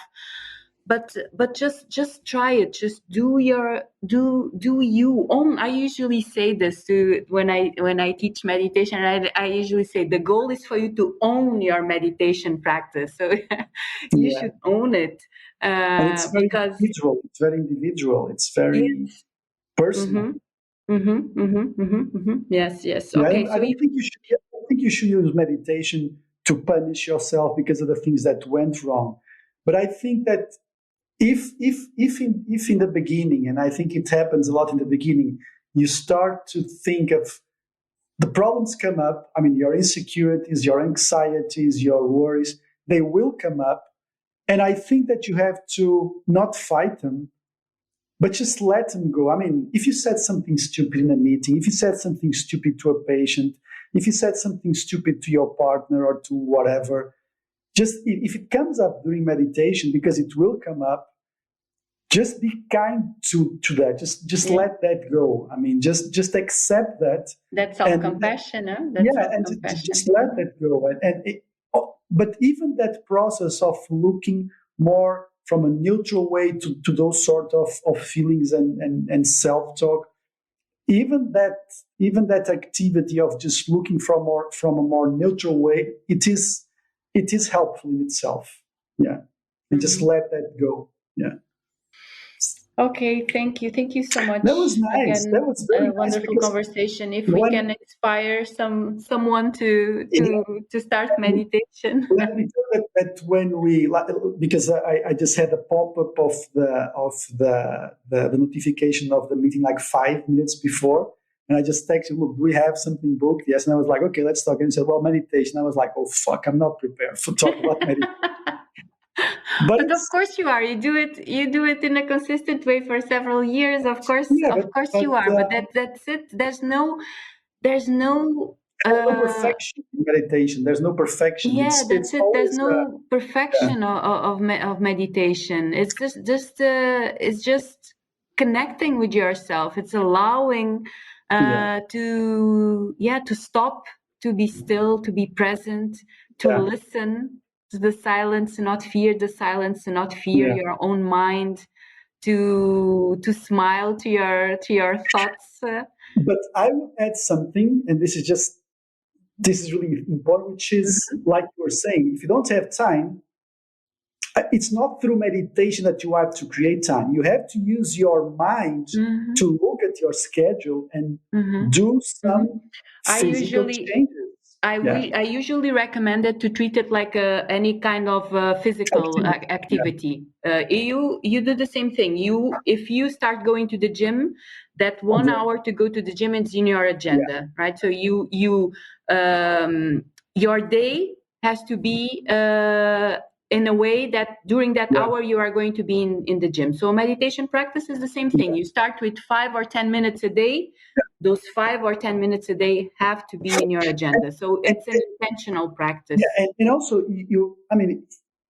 B: But just try it. Just do you own. I usually say this to when I teach meditation. I usually say the goal is for you to own your meditation practice. So you should own it,
C: and it's very
B: because
C: individual. It's very individual. It's very personal.
B: Yes.
C: Yeah,
B: Okay,
C: I don't think you should. I don't think you should use meditation to punish yourself because of the things that went wrong. But I think that if in the beginning, and I think it happens a lot in the beginning, you start to think of the problems come up. I mean, your insecurities, your anxieties, your worries, they will come up. And I think that you have to not fight them, but just let them go. I mean, if you said something stupid in a meeting, if you said something stupid to a patient, if you said something stupid to your partner or to whatever, just if it comes up during meditation, because it will come up, just be kind to that. Just let that go. I mean, just accept that.
B: That's self-compassion, huh?
C: And just let that go. But even that process of looking more from a neutral way to those sort of feelings and self-talk, even that activity of just looking from a more neutral way, it is helpful in itself. Yeah. And just let that go. Yeah.
B: Okay, thank you so much.
C: That was nice.
B: Again,
C: That was very
B: a
C: nice
B: wonderful conversation. If we
C: when-
B: can inspire someone to start meditation.
C: let me tell that when we, because I just had a pop-up of the notification of the meeting like 5 minutes before, and I just texted, look, do we have something booked? Yes. And I was like, okay, let's talk. And he said, well, meditation. I was like, oh fuck, I'm not prepared for talk about meditation.
B: But of course you are. You do it in a consistent way for several years. Of course, you are. But that's it. There's no
C: perfection in meditation. There's no perfection.
B: Yeah, that's it. There's no perfection of meditation. It's just connecting with yourself. It's allowing to stop, to be still, to be present, to listen to the silence, to not fear the silence, to not fear your own mind, to smile to your thoughts.
C: But I will add something, and this is really important, which is like you were saying, if you don't have time, it's not through meditation that you have to create time. You have to use your mind to look at your schedule and do some physical changes.
B: I usually recommend it to treat it like any kind of physical activity. You do the same thing. If you start going to the gym, that 1 hour to go to the gym is in your agenda, right? So your day has to be in a way that during that hour you are going to be in the gym. So meditation practice is the same thing. You start with 5 or 10 minutes a day. Those 5 or 10 minutes a day have to be in your agenda. So it's an intentional practice.
C: Yeah, and also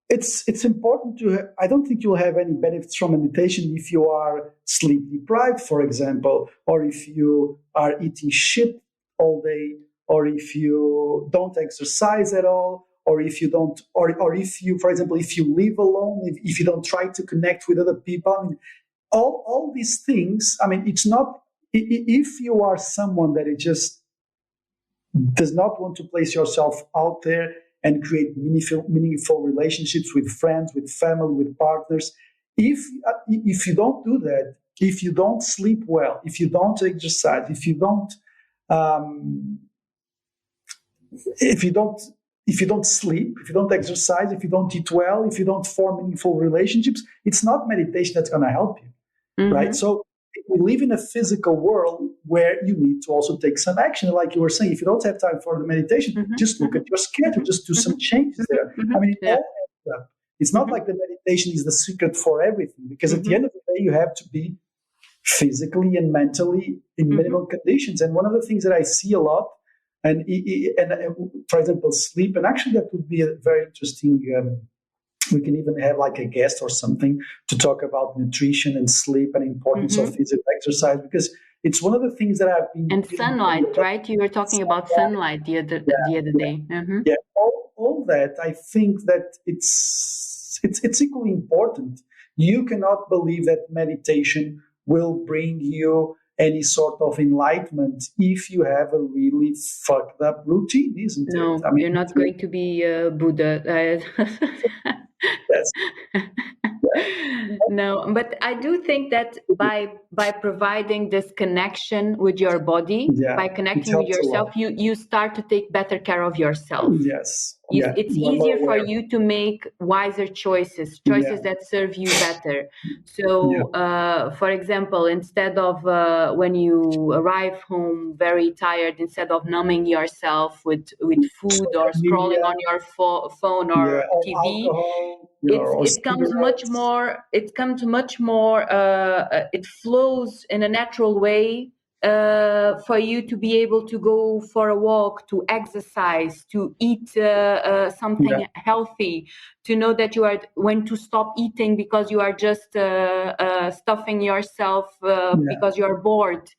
C: it's important to. I don't think you'll have any benefits from meditation if you are sleep deprived, for example, or if you are eating shit all day, or if you don't exercise at all, or if you don't, or if you, for example, if you live alone, if you don't try to connect with other people. I mean, all these things. I mean, it's not. If you are someone that it just does not want to place yourself out there and create meaningful relationships with friends, with family, with partners, if you don't do that, if you don't sleep well, if you don't exercise, um, if you don't if you don't sleep, if you don't exercise, if you don't eat well, if you don't form meaningful relationships, it's not meditation that's going to help you, right? So we live in a physical world where you need to also take some action. Like you were saying, if you don't have time for the meditation, just look at your schedule, just do some changes there. I mean, it all adds up. It's not like the meditation is the secret for everything, because at the end of the day, you have to be physically and mentally in minimal conditions. And one of the things that I see a lot, and for example, sleep, and actually that would be a very interesting. We can even have like a guest or something to talk about nutrition and sleep and importance of physical exercise, because it's one of the things that I've been.
B: And sunlight, right? You were talking about sunlight the other day.
C: Yeah, all that. I think that it's equally important. You cannot believe that meditation will bring you any sort of enlightenment if you have a really fucked up routine, isn't it?
B: I mean, you're not going to be Buddha.
C: Yes.
B: No, but I do think that by providing this connection with your body, by connecting with yourself, you start to take better care of yourself.
C: Yes.
B: It's easier for you to make wiser choices that serve you better. So, for example, instead of when you arrive home very tired, instead of numbing yourself with food or scrolling on your phone or TV,
C: alcohol,
B: it comes much more. It flows in a natural way for you to be able to go for a walk, to exercise, to eat something healthy, to know that you are when to stop eating because you are just stuffing yourself because you are bored.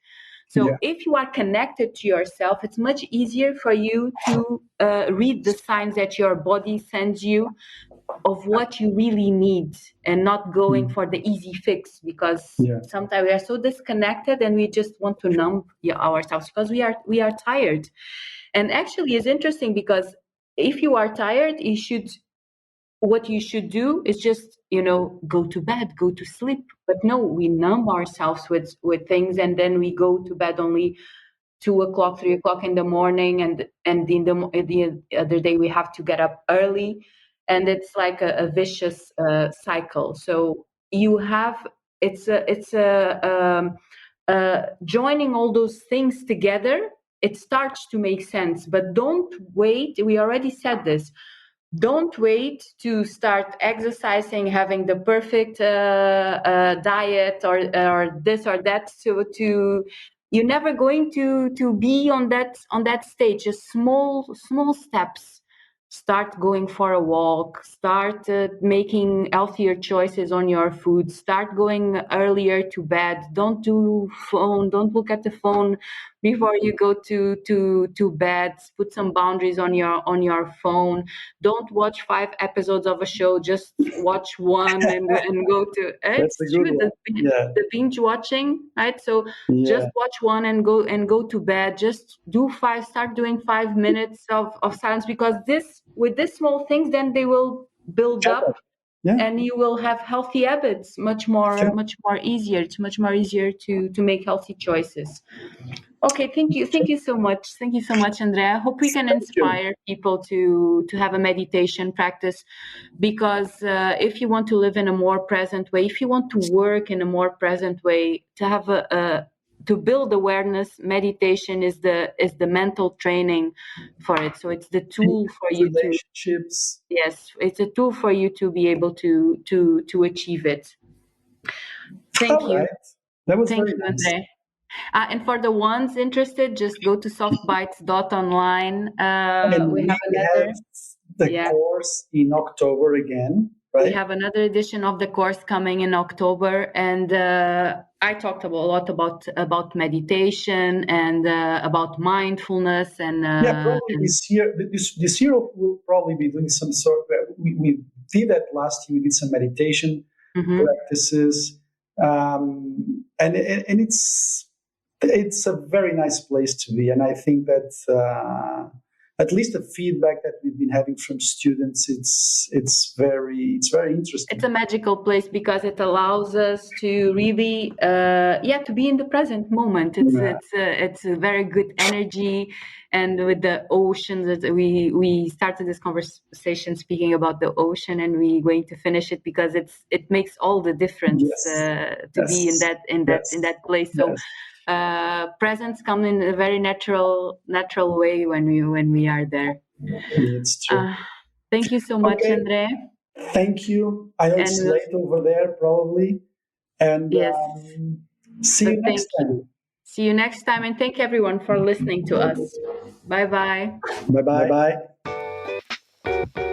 B: So if you are connected to yourself, it's much easier for you to read the signs that your body sends you of what you really need, and not going for the easy fix, because sometimes we are so disconnected and we just want to numb ourselves because we are tired. And actually it's interesting, because if you are tired, what you should do is just go to bed, go to sleep. But no, we numb ourselves with things, and then we go to bed only 2 o'clock, 3 o'clock in the morning, and in the other day we have to get up early, and it's like a vicious cycle. So you have joining all those things together. It starts to make sense, but don't wait. We already said this. Don't wait to start exercising, having the perfect diet or this or that. So you're never going to be on that stage. Just small steps. Start going for a walk. Start making healthier choices on your food. Start going earlier to bed. Don't look at the phone before you go to bed. Put some boundaries on your phone. Don't watch 5 episodes of a show. Just watch one and go to. It's true, the binge watching, right? So just watch one and go to bed. Just start doing 5 minutes of silence, because with these small things, then they will build up. And you will have healthy habits much more easier. It's much more easier to make healthy choices. Okay, thank you so much, Andrea. I hope we can inspire people to have a meditation practice, because if you want to live in a more present way, if you want to work in a more present way, to have to build awareness, meditation is the mental training for it. So it's the tool for you to
C: relationships.
B: Yes, it's a tool for you to be able to achieve it. Thank you.
C: Right. That was
B: Thank
C: very
B: you,
C: nice.
B: Andre. And for the ones interested, just go to softbites.online.
C: And we have the course in October again, right?
B: We have another edition of the course coming in October, and I talked a lot about meditation and about mindfulness, and
C: probably this year we'll probably be doing some sort. We did that last year. We did some meditation practices, and it's a very nice place to be, and I think that at least the feedback that we've been having from students, it's very interesting.
B: It's a magical place because it allows us to really, to be in the present moment. It's a very good energy, and with the ocean, that we started this conversation speaking about the ocean, and we're going to finish it because it makes all the difference to be in that place. So. Presents come in a very natural way when we are there.
C: It's true.
B: Thank you so much, Andre.
C: Thank you. I know it's late over there, probably. And
B: yes.
C: See you next time.
B: See you next time, and thank everyone for listening to us. Bye-bye.
C: Bye-bye. Bye-bye.